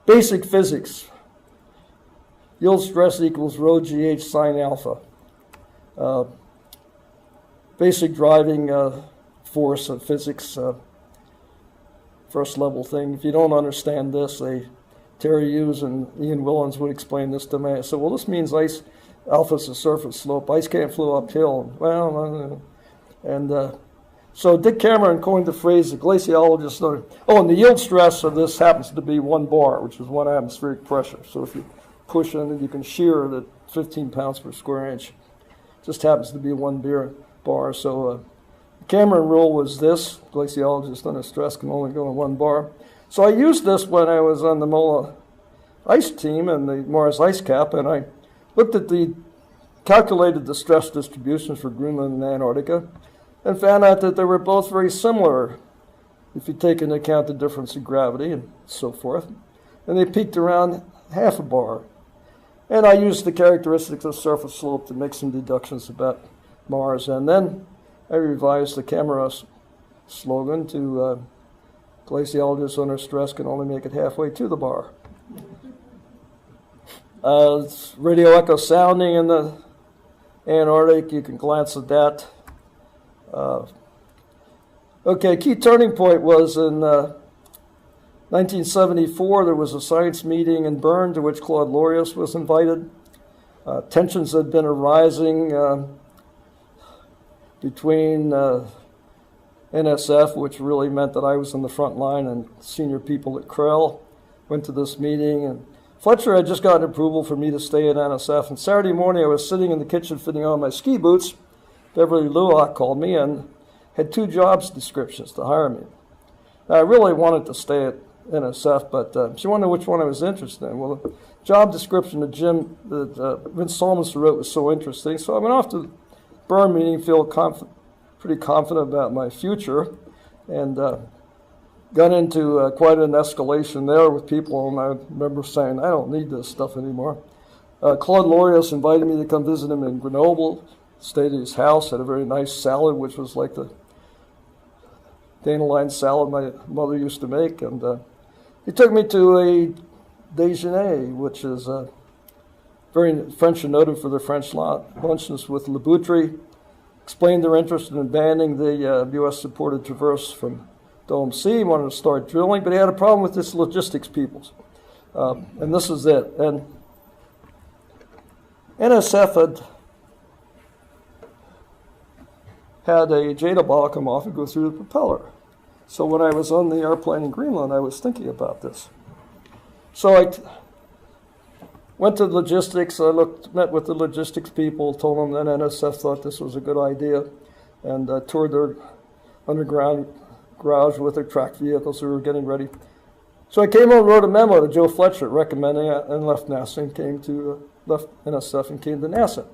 Basic physics. Yield stress equals rho GH sine alpha. Basic driving force of physics, first level thing. If you don't understand this, Terry Hughes and Ian Willens would explain this to me. I said, "Well, this means ice alpha is a surface slope. Ice can't flow uphill." Well, so Dick Cameron coined the phrase the glaciologist. And the yield stress of this happens to be 1 bar, which is 1 atmospheric pressure. So if you push on it, you can shear it at 15 pounds per square inch. Just happens to be 1 bar. So the Cameron rule was this: glaciologist under stress can only go in 1 bar. So I used this when I was on the MOLA ice team and the Mars ice cap, and I looked at calculated the stress distributions for Greenland and Antarctica, and found out that they were both very similar if you take into account the difference in gravity and so forth. And they peaked around 0.5 bar. And I used the characteristics of surface slope to make some deductions about Mars. And then I revised the camera slogan to glaciologists under stress can only make it halfway to the bar. Radio echo sounding in the Antarctic, you can glance at that. Key turning point was in 1974. There was a science meeting in Bern to which Claude Laurie was invited. Tensions had been arising between NSF, which really meant that I was in the front line, and senior people at Krell went to this meeting. And Fletcher had just gotten approval for me to stay at NSF. And Saturday morning, I was sitting in the kitchen fitting on my ski boots. Beverly Luwak called me and had 2 jobs descriptions to hire me. Now, I really wanted to stay at NSF, but she wanted which one I was interested in. Well, the job description that Vince Solomons wrote was so interesting. So I went off to the Bern meeting, pretty confident about my future, and got into quite an escalation there with people, and I remember saying, "I don't need this stuff anymore." Claude Laurie invited me to come visit him in Grenoble, stayed at his house, had a very nice salad, which was like the dandelion salad my mother used to make, and he took me to a déjeuner, which is very French and noted for their French luncheons with Le Boutry. Explained their interest in abandoning the U.S.-supported traverse from Dome C. He wanted to start drilling, but he had a problem with his logistics peoples. And this is it. And NSF had a Jayda Bottle come off and go through the propeller. So when I was on the airplane in Greenland, I was thinking about this. So I went to logistics. I met with the logistics people, told them that NSF thought this was a good idea, and toured their underground garage with their track vehicles who were getting ready. So I came home and wrote a memo to Joe Fletcher recommending it, and left NASA and left NSF and came to NASA.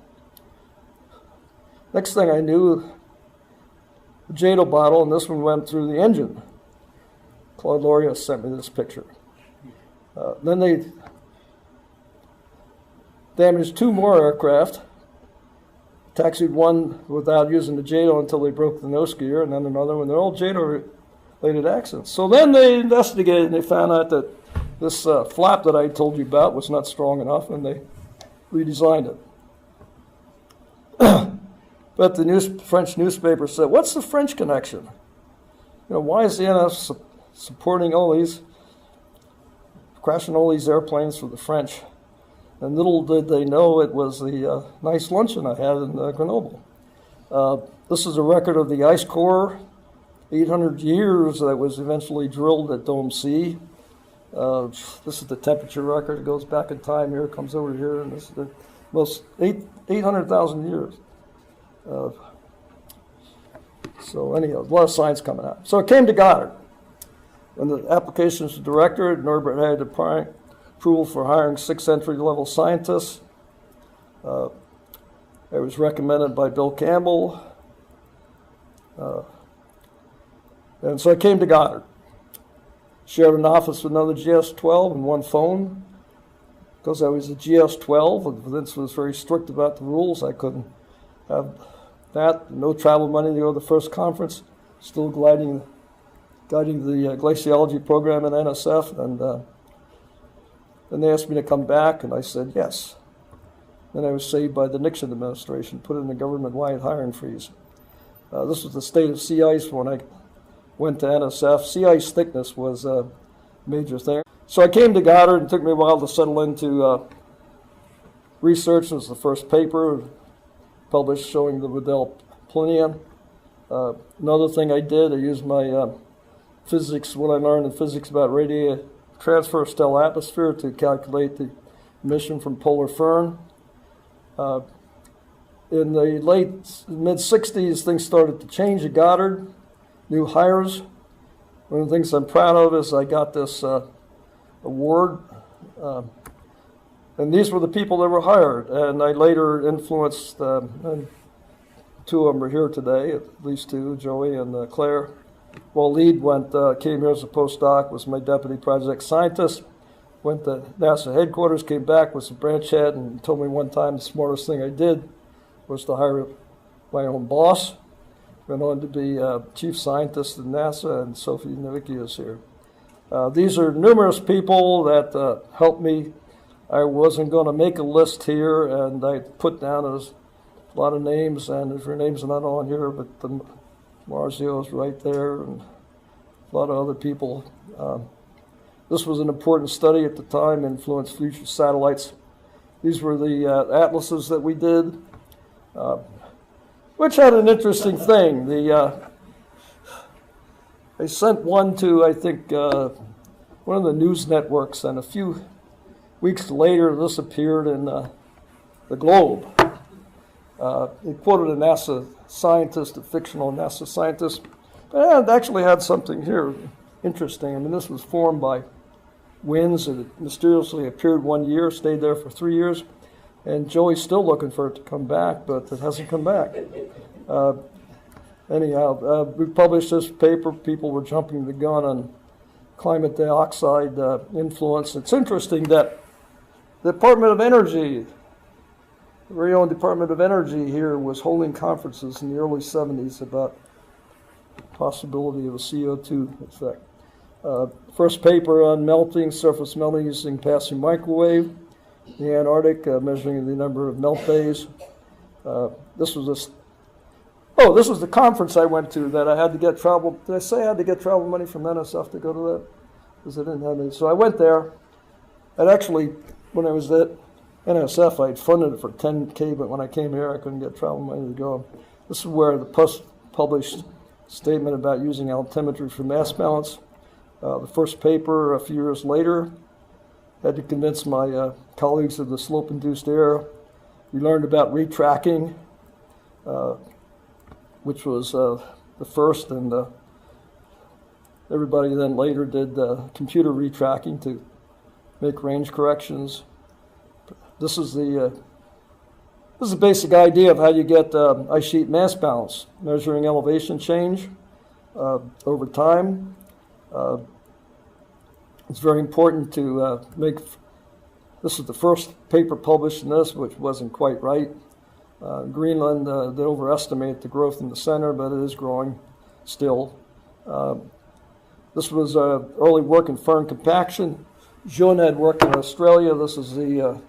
Next thing I knew, Jayda Bottle, and this one went through the engine. Claude Laurie sent me this picture. Then they damaged 2 more aircraft, taxied one without using the Jayda until they broke the nose gear, and then another one. They're all Jayda-related accidents. So then they investigated, and they found out that this flap that I told you about was not strong enough, and they redesigned it. But the French newspaper said, what's the French connection? Why is the NSF supporting all these, crashing all these airplanes for the French? And little did they know it was the nice luncheon I had in Grenoble. This is a record of the ice core, 800 years that was eventually drilled at Dome C. This is the temperature record. It goes back in time here, comes over here, and this is the most 800,000 years. So anyhow, a lot of science coming out. So it came to Goddard. When the applications director, Norbert had approval for hiring 6 entry-level scientists. It was recommended by Bill Campbell. And so I came to Goddard. Shared an office with another GS-12 and one phone. Because I was a GS-12, Vince was very strict about the rules. I couldn't have that. No travel money to go to the first conference. Still guiding the glaciology program at NSF. And then they asked me to come back, and I said yes. Then I was saved by the Nixon administration, put in a government-wide hiring freeze. This was the state of sea ice when I went to NSF. Sea ice thickness was a major thing. So I came to Goddard, and it took me a while to settle into research. It was the first paper published showing the Weddell planium. Another thing I did, I used my physics, what I learned in physics about radiative transfer of stellar atmosphere to calculate the emission from polar Fern. In the mid-60s, things started to change at Goddard. New hires. One of the things I'm proud of is I got this award. And these were the people that were hired. And I later influenced, and 2 of them are here today, at least 2, Joey and Claire. Lead came here as a postdoc, was my deputy project scientist, went to NASA headquarters, came back, was a branch head, and told me one time the smartest thing I did was to hire my own boss. Went on to be chief scientist at NASA, and Sophie Nowicki is here. These are numerous people that helped me. I wasn't going to make a list here, and I put down a lot of names, and if your names are not on here, but the Marzio's right there, and a lot of other people. This was an important study at the time, influenced future satellites. These were the atlases that we did, which had an interesting thing. I sent one to, I think, one of the news networks, and a few weeks later, this appeared in the Globe. It quoted a NASA scientist, a fictional NASA scientist, but it actually had something here interesting. I mean, this was formed by winds, and it mysteriously appeared 1 year, stayed there for 3 years, and Joey's still looking for it to come back, but it hasn't come back. Anyhow, we published this paper. People were jumping the gun on climate dioxide influence. It's interesting that the Department of Energy, the very own Department of Energy here, was holding conferences in the early 70s about possibility of a CO2 effect. First paper on melting, surface melting using passing microwave. The Antarctic, measuring the number of melt days. This was the conference I went to that I had to get travel. Did I say I had to get travel money from NSF to go to that? Because I didn't have any. So I went there. And actually, when I was at NSF, I had funded it for $10K, but when I came here, I couldn't get travel money to go. This is where the published statement about using altimetry for mass balance. The first paper, a few years later, had to convince my colleagues of the slope-induced error. We learned about retracking, which was the first, and everybody then later did computer retracking to make range corrections. This is the basic idea of how you get ice sheet mass balance, measuring elevation change over time. It's very important to this is the first paper published in this, which wasn't quite right. Greenland, they overestimate the growth in the center, but it is growing still. This was early work in Fern compaction. Jean had worked in Australia. This is the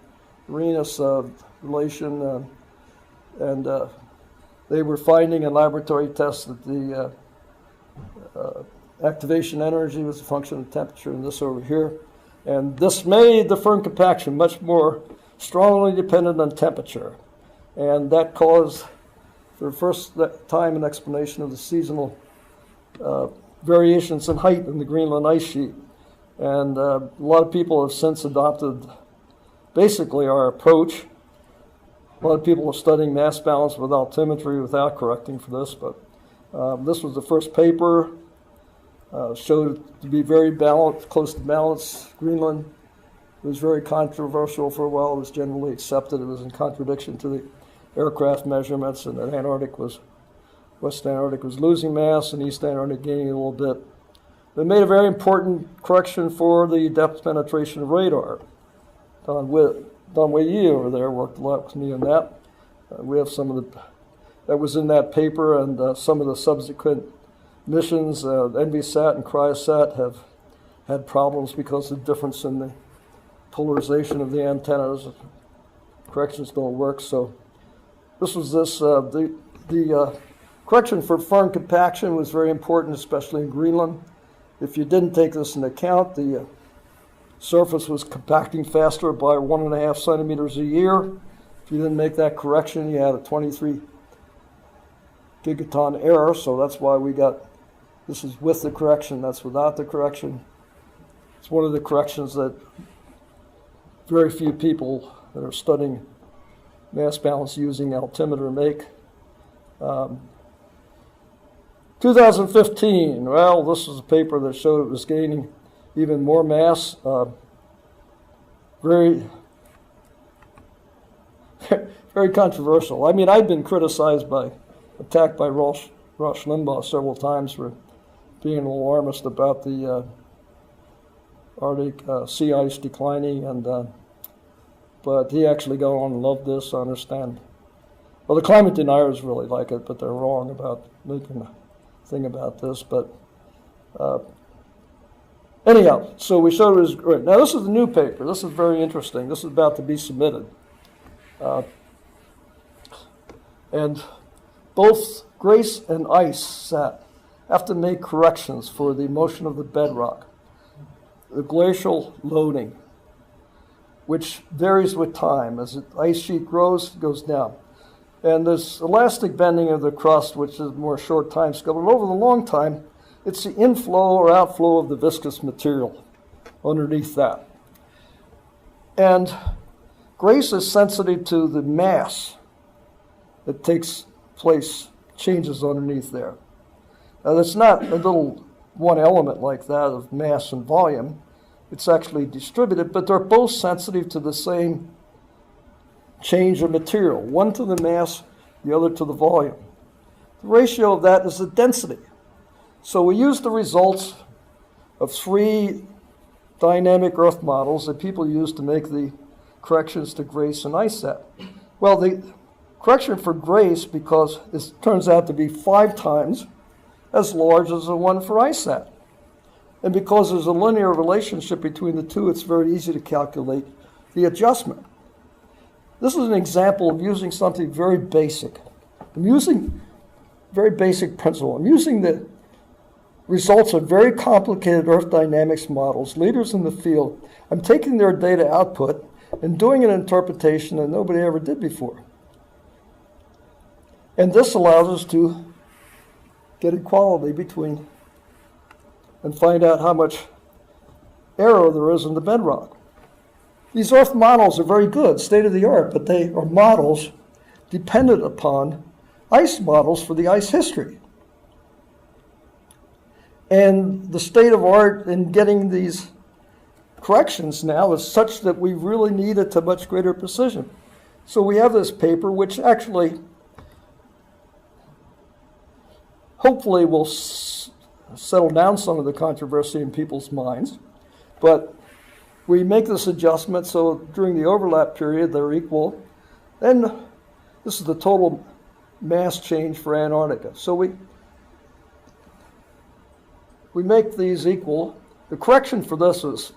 Arrhenius relation, and they were finding in laboratory tests that the activation energy was a function of temperature, and this over here. And this made the Fern compaction much more strongly dependent on temperature. And that caused, for the first time, an explanation of the seasonal variations in height in the Greenland ice sheet. And a lot of people have since adopted basically our approach. A lot of people are studying mass balance with altimetry without correcting for this, but this was the first paper. Showed it to be very balanced, close to balance. Greenland, it was very controversial for a while. It was generally accepted. It was in contradiction to the aircraft measurements, and that West Antarctic was losing mass and East Antarctic gaining a little bit. They made a very important correction for the depth penetration of radar. Don Wei over there worked a lot with me on that. We have some of that was in that paper, and some of the subsequent missions, NVSat and cryosat, have had problems because of the difference in the polarization of the antennas. Corrections don't work. So this was the correction for Fern compaction was very important, especially in Greenland. If you didn't take this into account, the surface was compacting faster by 1.5 centimeters a year. If you didn't make that correction, you had a 23 gigaton error. So that's why we got, this is with the correction, that's without the correction. It's one of the corrections that very few people that are studying mass balance using altimeter make. 2015, well, this is a paper that showed it was gaining even more mass. Very controversial. I mean, I've been attacked by Rush Limbaugh several times for being an alarmist about the Arctic sea ice declining, and but he actually got on and loved this, I understand. Well, the climate deniers really like it, but they're wrong about making a thing about this. But anyhow, so we showed it was great. Now, this is the new paper. This is very interesting. This is about to be submitted. And both GRACE and ICESat have to make corrections for the motion of the bedrock, the glacial loading, which varies with time. As the ice sheet grows, it goes down. And there's elastic bending of the crust, which is more short time scale. But over the long time, it's the inflow or outflow of the viscous material underneath that. And GRACE is sensitive to the mass that takes place, changes underneath there. Now, that's not a little one element like that of mass and volume. It's actually distributed, but they're both sensitive to the same change of material, one to the mass, the other to the volume. The ratio of that is the density. So we use the results of 3 dynamic Earth models that people use to make the corrections to GRACE and ICESat. Well, the correction for GRACE, because it turns out to be 5 times as large as the one for ICESat. And because there's a linear relationship between the two, it's very easy to calculate the adjustment. This is an example of using something very basic. I'm using very basic principle. I'm using the results of very complicated Earth dynamics models, leaders in the field. I'm taking their data output and doing an interpretation that nobody ever did before. And this allows us to get equality between and find out how much error there is in the bedrock. These Earth models are very good, state-of-the-art, but they are models dependent upon ice models for the ice history. And the state of art in getting these corrections now is such that we really need it to much greater precision. So we have this paper which actually hopefully will settle down some of the controversy in people's minds. But we make this adjustment so during the overlap period they're equal. Then this is the total mass change for Antarctica. So we make these equal. The correction for this is,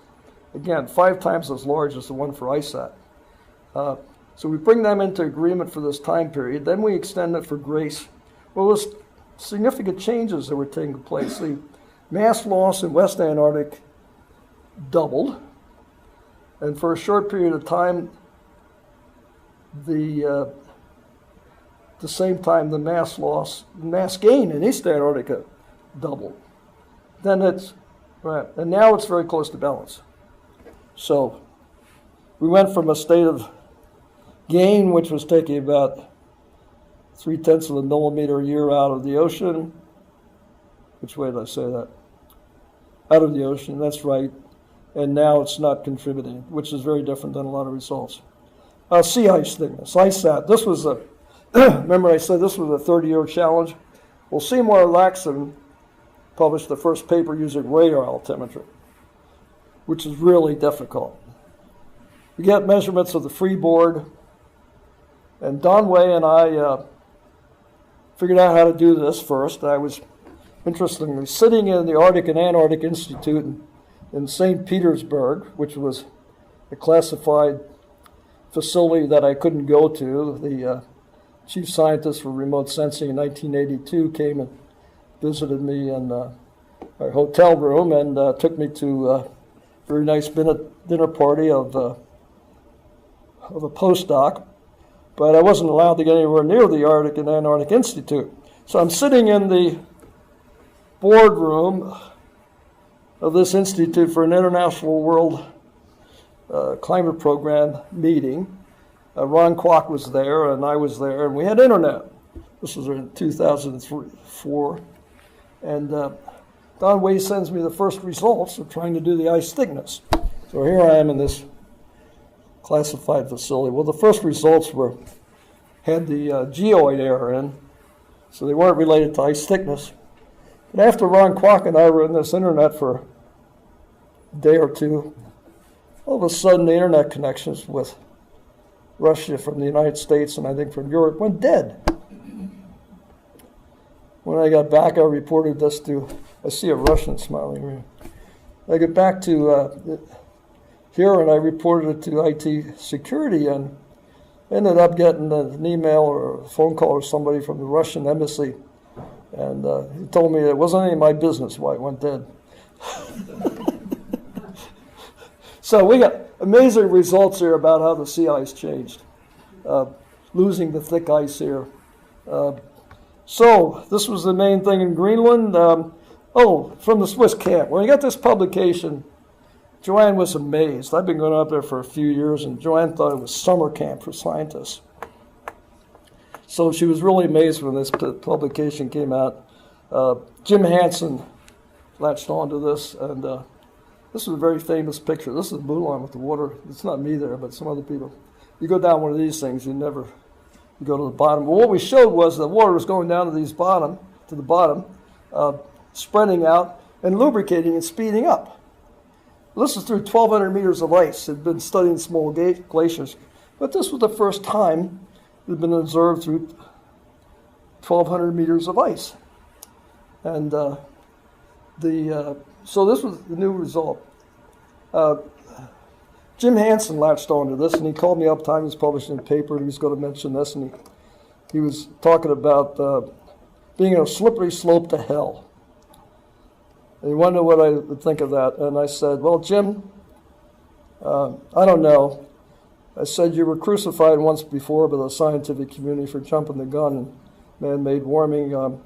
again, 5 times as large as the one for ICESat. So we bring them into agreement for this time period. Then we extend it for GRACE. Well, there's significant changes that were taking place. The mass loss in West Antarctic doubled. And for a short period of time, the same time the mass gain in East Antarctica doubled. Then and now it's very close to balance. So we went from a state of gain, which was taking about 0.3 of a millimeter a year out of the ocean. Which way did I say that? Out of the ocean, that's right. And now it's not contributing, which is very different than a lot of results. Sea ice thickness, ICESat. This was remember I said this was a 30-year challenge? Well, Seymour Laxon published the first paper using radar altimetry, which is really difficult. We get measurements of the freeboard, and Don Way and I figured out how to do this first. I was, interestingly, sitting in the Arctic and Antarctic Institute in St. Petersburg, which was a classified facility that I couldn't go to. The chief scientist for remote sensing in 1982 came and visited me in our hotel room and took me to a very nice dinner party of a postdoc. But I wasn't allowed to get anywhere near the Arctic and Antarctic Institute. So I'm sitting in the boardroom of this institute for an International World Climate Program meeting. Ron Kwok was there, and I was there, and we had internet. This was in 2004. And Don Way sends me the first results of trying to do the ice thickness. So here I am in this classified facility. Well, the first results had the geoid error in, so they weren't related to ice thickness. But after Ron Kwok and I were in this internet for a day or two, all of a sudden the internet connections with Russia from the United States and I think from Europe went dead. When I got back, I reported this I see a Russian smiling. I get back to here and I reported it to IT security and ended up getting an email or a phone call or somebody from the Russian embassy. And he told me it wasn't any of my business why it went dead. So we got amazing results here about how the sea ice changed. Losing the thick ice here. So this was the main thing in Greenland. From the Swiss camp. When I got this publication, Joanne was amazed. I've been going up there for a few years, and Joanne thought it was summer camp for scientists. So she was really amazed when this publication came out. Jim Hansen latched onto this, and this is a very famous picture. This is Moulin with the water. It's not me there, but some other people. You go down one of these things, you go to the bottom. Well, what we showed was the water was going down to the bottom, spreading out and lubricating and speeding up. This is through 1,200 meters of ice. It had been studying small glaciers, but this was the first time it had been observed through 1,200 meters of ice. And so this was the new result. Jim Hansen latched onto this, and he called me up time. He was publishing a paper, and he was going to mention this, and he was talking about being on a slippery slope to hell. And he wanted to know what I would think of that. And I said, well, Jim, I don't know. I said, you were crucified once before by the scientific community for jumping the gun and man-made warming. The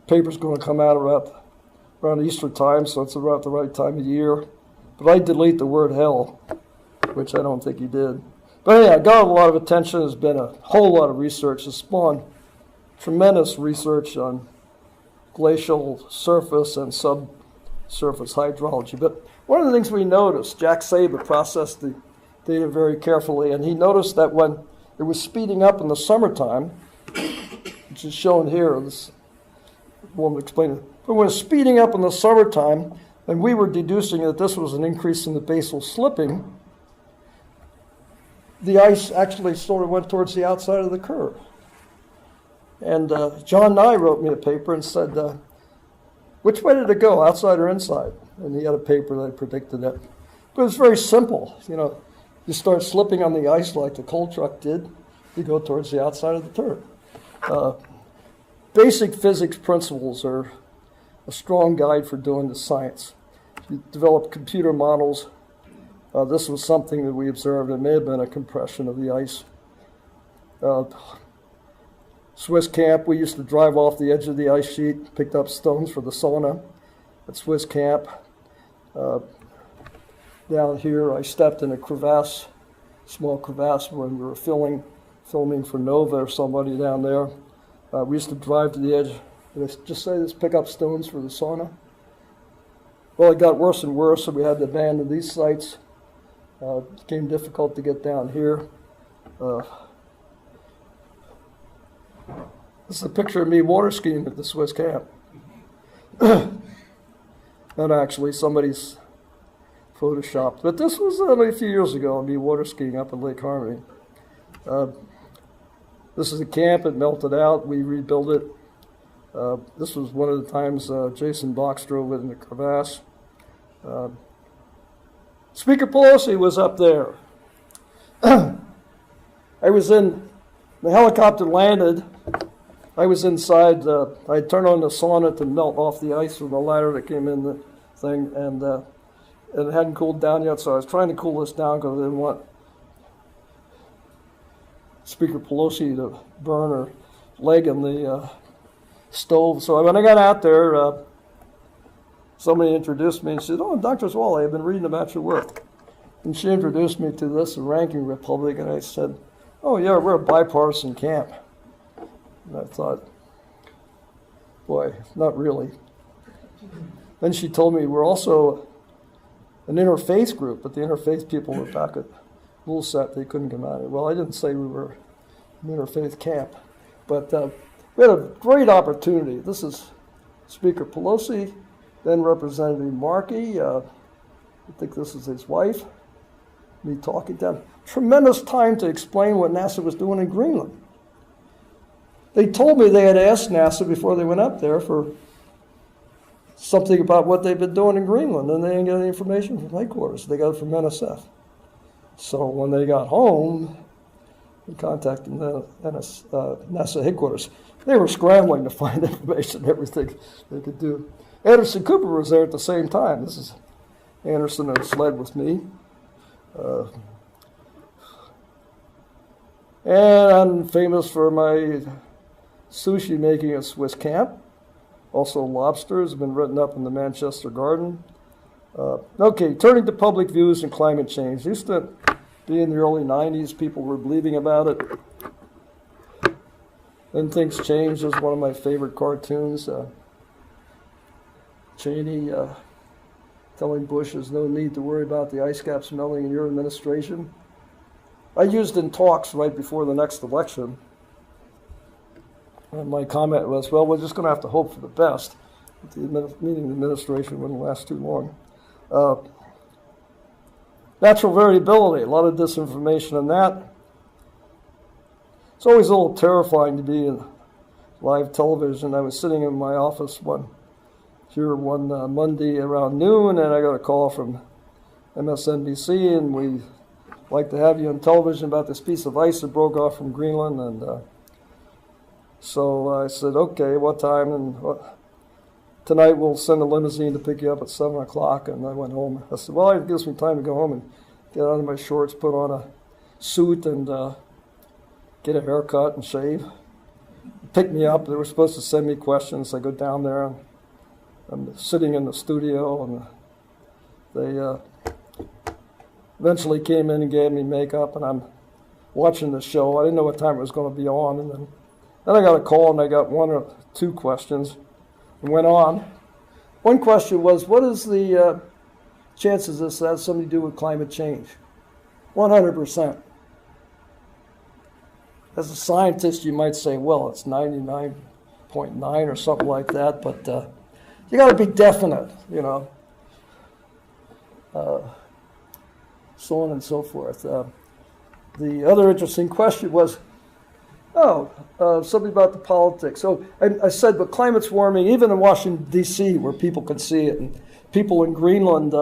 paper's going to come out around Easter time, so it's about the right time of year. But I delete the word hell, which I don't think he did. But anyway, I got a lot of attention. There's been a whole lot of research. It's spawned tremendous research on glacial surface and subsurface hydrology. But one of the things we noticed, Jack Saber processed the data very carefully, and he noticed that when it was speeding up in the summertime, which is shown here, this won't explain it, but when it was speeding up in the summertime, And we were deducing that this was an increase in the basal slipping. The ice actually sort of went towards the outside of the curve. And John Nye wrote me a paper and said, which way did it go, outside or inside? And he had a paper that predicted it. But it was very simple. You know, you start slipping on the ice like the coal truck did, you go towards the outside of the turf. Basic physics principles are a strong guide for doing the science. You develop computer models. This was something that we observed. It may have been a compression of the ice. Swiss camp, we used to drive off the edge of the ice sheet, picked up stones for the sauna at Swiss camp. Down here, I stepped in a crevasse, small crevasse, when we were filming for Nova or somebody down there. We used to drive to the edge. Did I just say this, pick up stones for the sauna? Well, it got worse and worse, so we had to abandon these sites. It became difficult to get down here. This is a picture of me water skiing at the Swiss camp. Not actually, somebody's photoshopped. But this was only a few years ago, me water skiing up in Lake Harmony. This is a camp, it melted out, we rebuilt it. This was one of the times Jason Box drove it in the crevasse. Speaker Pelosi was up there. I was in, the helicopter landed, I was inside, I turned on the sauna to melt off the ice from the ladder that came in the thing, and it hadn't cooled down yet, so I was trying to cool this down because I didn't want Speaker Pelosi to burn her leg in the stove. So when I got out there, somebody introduced me and said, "Oh, Dr. Zwally, I've been reading about your work." And she introduced me to this ranking Republic, and I said, "Oh yeah, we're a bipartisan camp." And I thought, boy, not really. Then she told me we're also an interfaith group, but the interfaith people were back at Woolset, they couldn't come out of it. Well, I didn't say we were an interfaith camp, but we had a great opportunity. This is Speaker Pelosi, then Representative Markey. I think this is his wife. Me talking to them. Tremendous time to explain what NASA was doing in Greenland. They told me they had asked NASA before they went up there for something about what they've been doing in Greenland, and they didn't get any information from headquarters. They got it from NSF. So when they got home, we contacted the NASA headquarters. They were scrambling to find information, everything they could do. Edison Cooper was there at the same time. This is Anderson and Sled with me. And I'm famous for my sushi making at Swiss camp. Also lobsters have been written up in the Manchester Garden. Okay, turning to public views and climate change. Used to be in the early 90s, people were believing about it. Then things changed. It was one of my favorite cartoons. Cheney telling Bush there's no need to worry about the ice caps melting in your administration. I used in talks right before the next election. And my comment was, well, we're just going to have to hope for the best. The meaning the administration wouldn't last too long. Natural variability, a lot of disinformation on that. It's always a little terrifying to be in live television. I was sitting in my office one Monday around noon, and I got a call from MSNBC, and we'd like to have you on television about this piece of ice that broke off from Greenland. And so I said, okay, what time? And tonight we'll send a limousine to pick you up at 7 o'clock. And I went home. I said, well, it gives me time to go home and get out of my shorts, put on a suit, and get a haircut and shave. Pick me up. They were supposed to send me questions. I go down there, and I'm sitting in the studio, and they eventually came in and gave me makeup, and I'm watching the show. I didn't know what time it was going to be on, and then I got a call, and I got one or two questions and went on. One question was, what is the chances this has something to do with climate change? 100%. As a scientist, you might say, well, it's 99.9 or something like that, but you got to be definite, you know. so on and so forth. The other interesting question was, something about the politics. So I said, but climate's warming, even in Washington, D.C., where people can see it, and people in Greenland,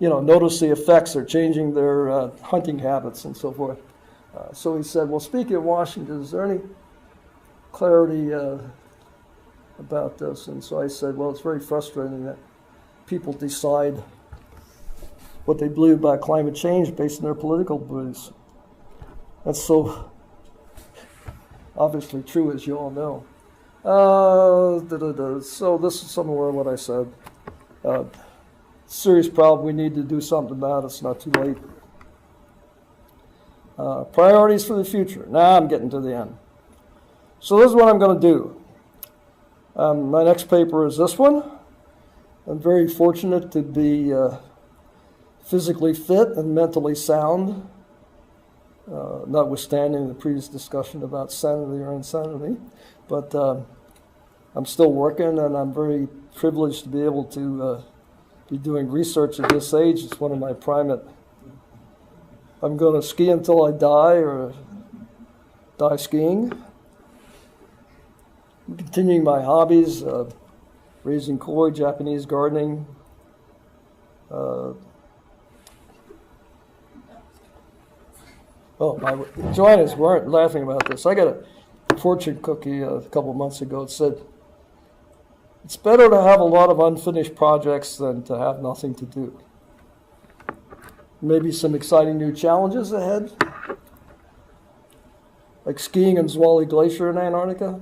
notice the effects. They're changing their hunting habits and so forth. So he said, well, speaking of Washington, is there any clarity about this? And so I said, well, it's very frustrating that people decide what they believe about climate change based on their political beliefs. That's so obviously true, as you all know. So this is some of what I said. Serious problem. We need to do something about it. It's not too late. Priorities for the future. Now I'm getting to the end. So this is what I'm going to do. My next paper is this one. I'm very fortunate to be physically fit and mentally sound, notwithstanding the previous discussion about sanity or insanity. But I'm still working, and I'm very privileged to be able to be doing research at this age. It's one of my primate. I'm going to ski until I die or die skiing. I'm continuing my hobbies, raising koi, Japanese gardening. Joanna's weren't laughing about this. I got a fortune cookie a couple months ago. It said, it's better to have a lot of unfinished projects than to have nothing to do. Maybe some exciting new challenges ahead, like skiing in Zwally Glacier in Antarctica.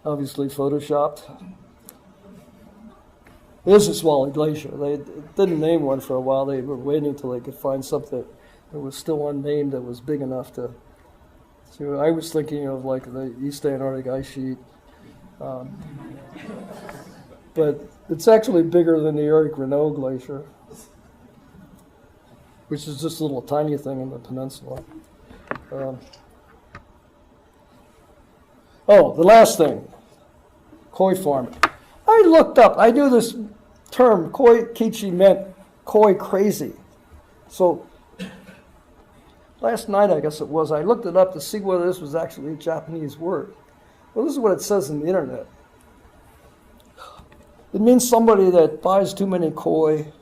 Obviously photoshopped. This is Zwally Glacier. They didn't name one for a while. They were waiting until they could find something that was still unnamed that was big enough to. So I was thinking of like the East Antarctic ice sheet. But it's actually bigger than the Eric Renault Glacier, which is just a little tiny thing in the peninsula. The last thing, koi farming. I looked up, I knew this term, koi kichi, meant koi crazy. So last night, I guess it was, I looked it up to see whether this was actually a Japanese word. Well, this is what it says in the internet. It means somebody that buys too many koi,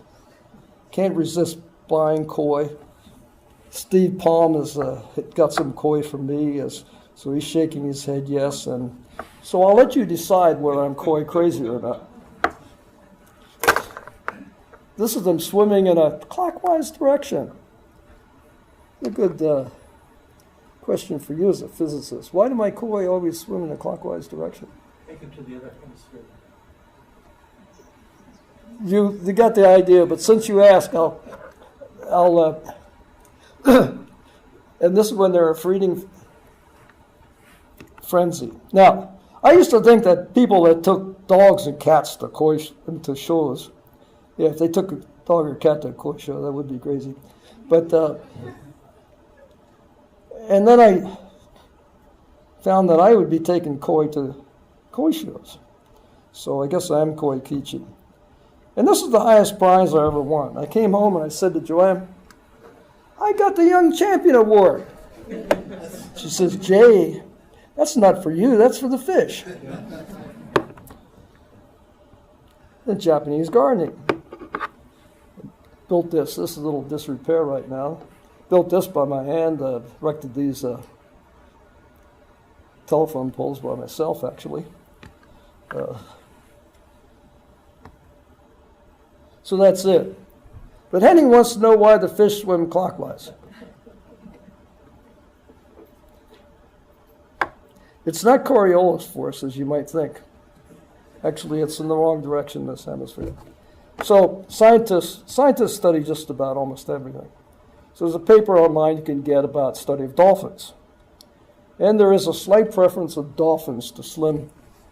can't resist buying koi. Steve Palm has got some koi from me, so he's shaking his head yes. And so I'll let you decide whether I'm koi crazy or not. This is them swimming in a clockwise direction. A good question for you as a physicist. Why do my koi always swim in a clockwise direction? Take them to the other hemisphere. You got the idea, but since you ask, I'll and this is when they're a feeding frenzy. Now, I used to think that people that took dogs and cats to koi to shows, if they took a dog or cat to a koi show, that would be crazy. But and then I found that I would be taking koi to koi shows. So I guess I am koi kichi. And this is the highest prize I ever won. I came home and I said to Joanne, I got the Young Champion Award. She says, Jay, that's not for you, that's for the fish. The Japanese gardening. Built this. This is a little disrepair right now. Built this by my hand. Erected these telephone poles by myself, actually. So that's it. But Henning wants to know why the fish swim clockwise. It's not Coriolis force, as you might think. Actually, it's in the wrong direction in this hemisphere. So scientists study just about almost everything. So there's a paper online you can get about study of dolphins. And there is a slight preference of dolphins to swim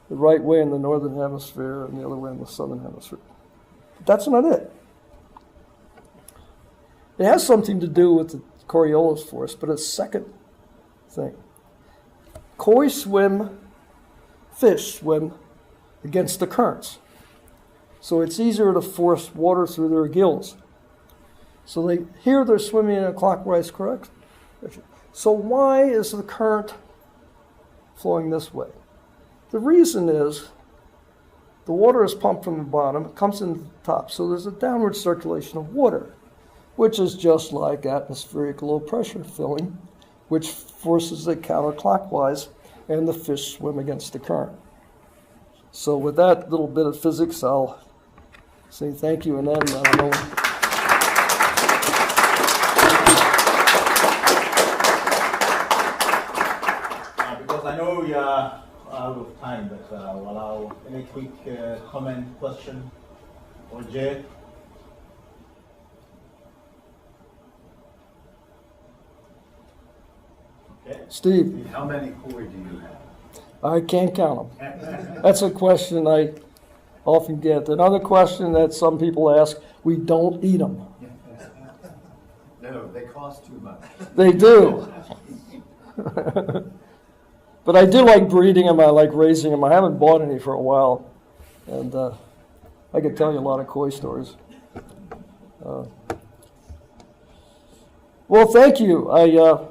the right way in the northern hemisphere and the other way in the southern hemisphere. That's not it. It has something to do with the Coriolis force, but it's a second thing. Fish swim against the currents. So it's easier to force water through their gills. So here they're swimming in a clockwise direction. So why is the current flowing this way? The reason is the water is pumped from the bottom, it comes in the top, so there's a downward circulation of water, which is just like atmospheric low pressure filling, which forces it counterclockwise, and the fish swim against the current. So with that little bit of physics, I'll say thank you, and then I don't know. Because I know we are out of time, but I'll allow any quick comment, question, or Jay. Okay. Steve. How many koi do you have? I can't count them. That's a question I often get. Another question that some people ask, we don't eat them. No, they cost too much. They do. But I do like breeding them. I like raising them. I haven't bought any for a while. And I could tell you a lot of koi stories. Well, thank you. Okay,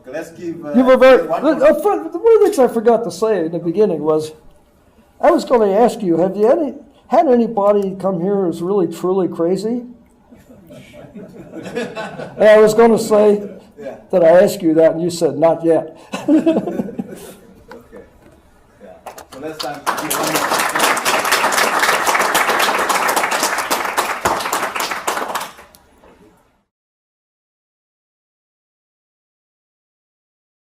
let's give. You were very. One of the things I forgot to say in the beginning was, I was going to ask you, have you had anybody come here who's really truly crazy? And I was going to say that I asked you that, and you said not yet. Okay. Yeah. So let's give one more.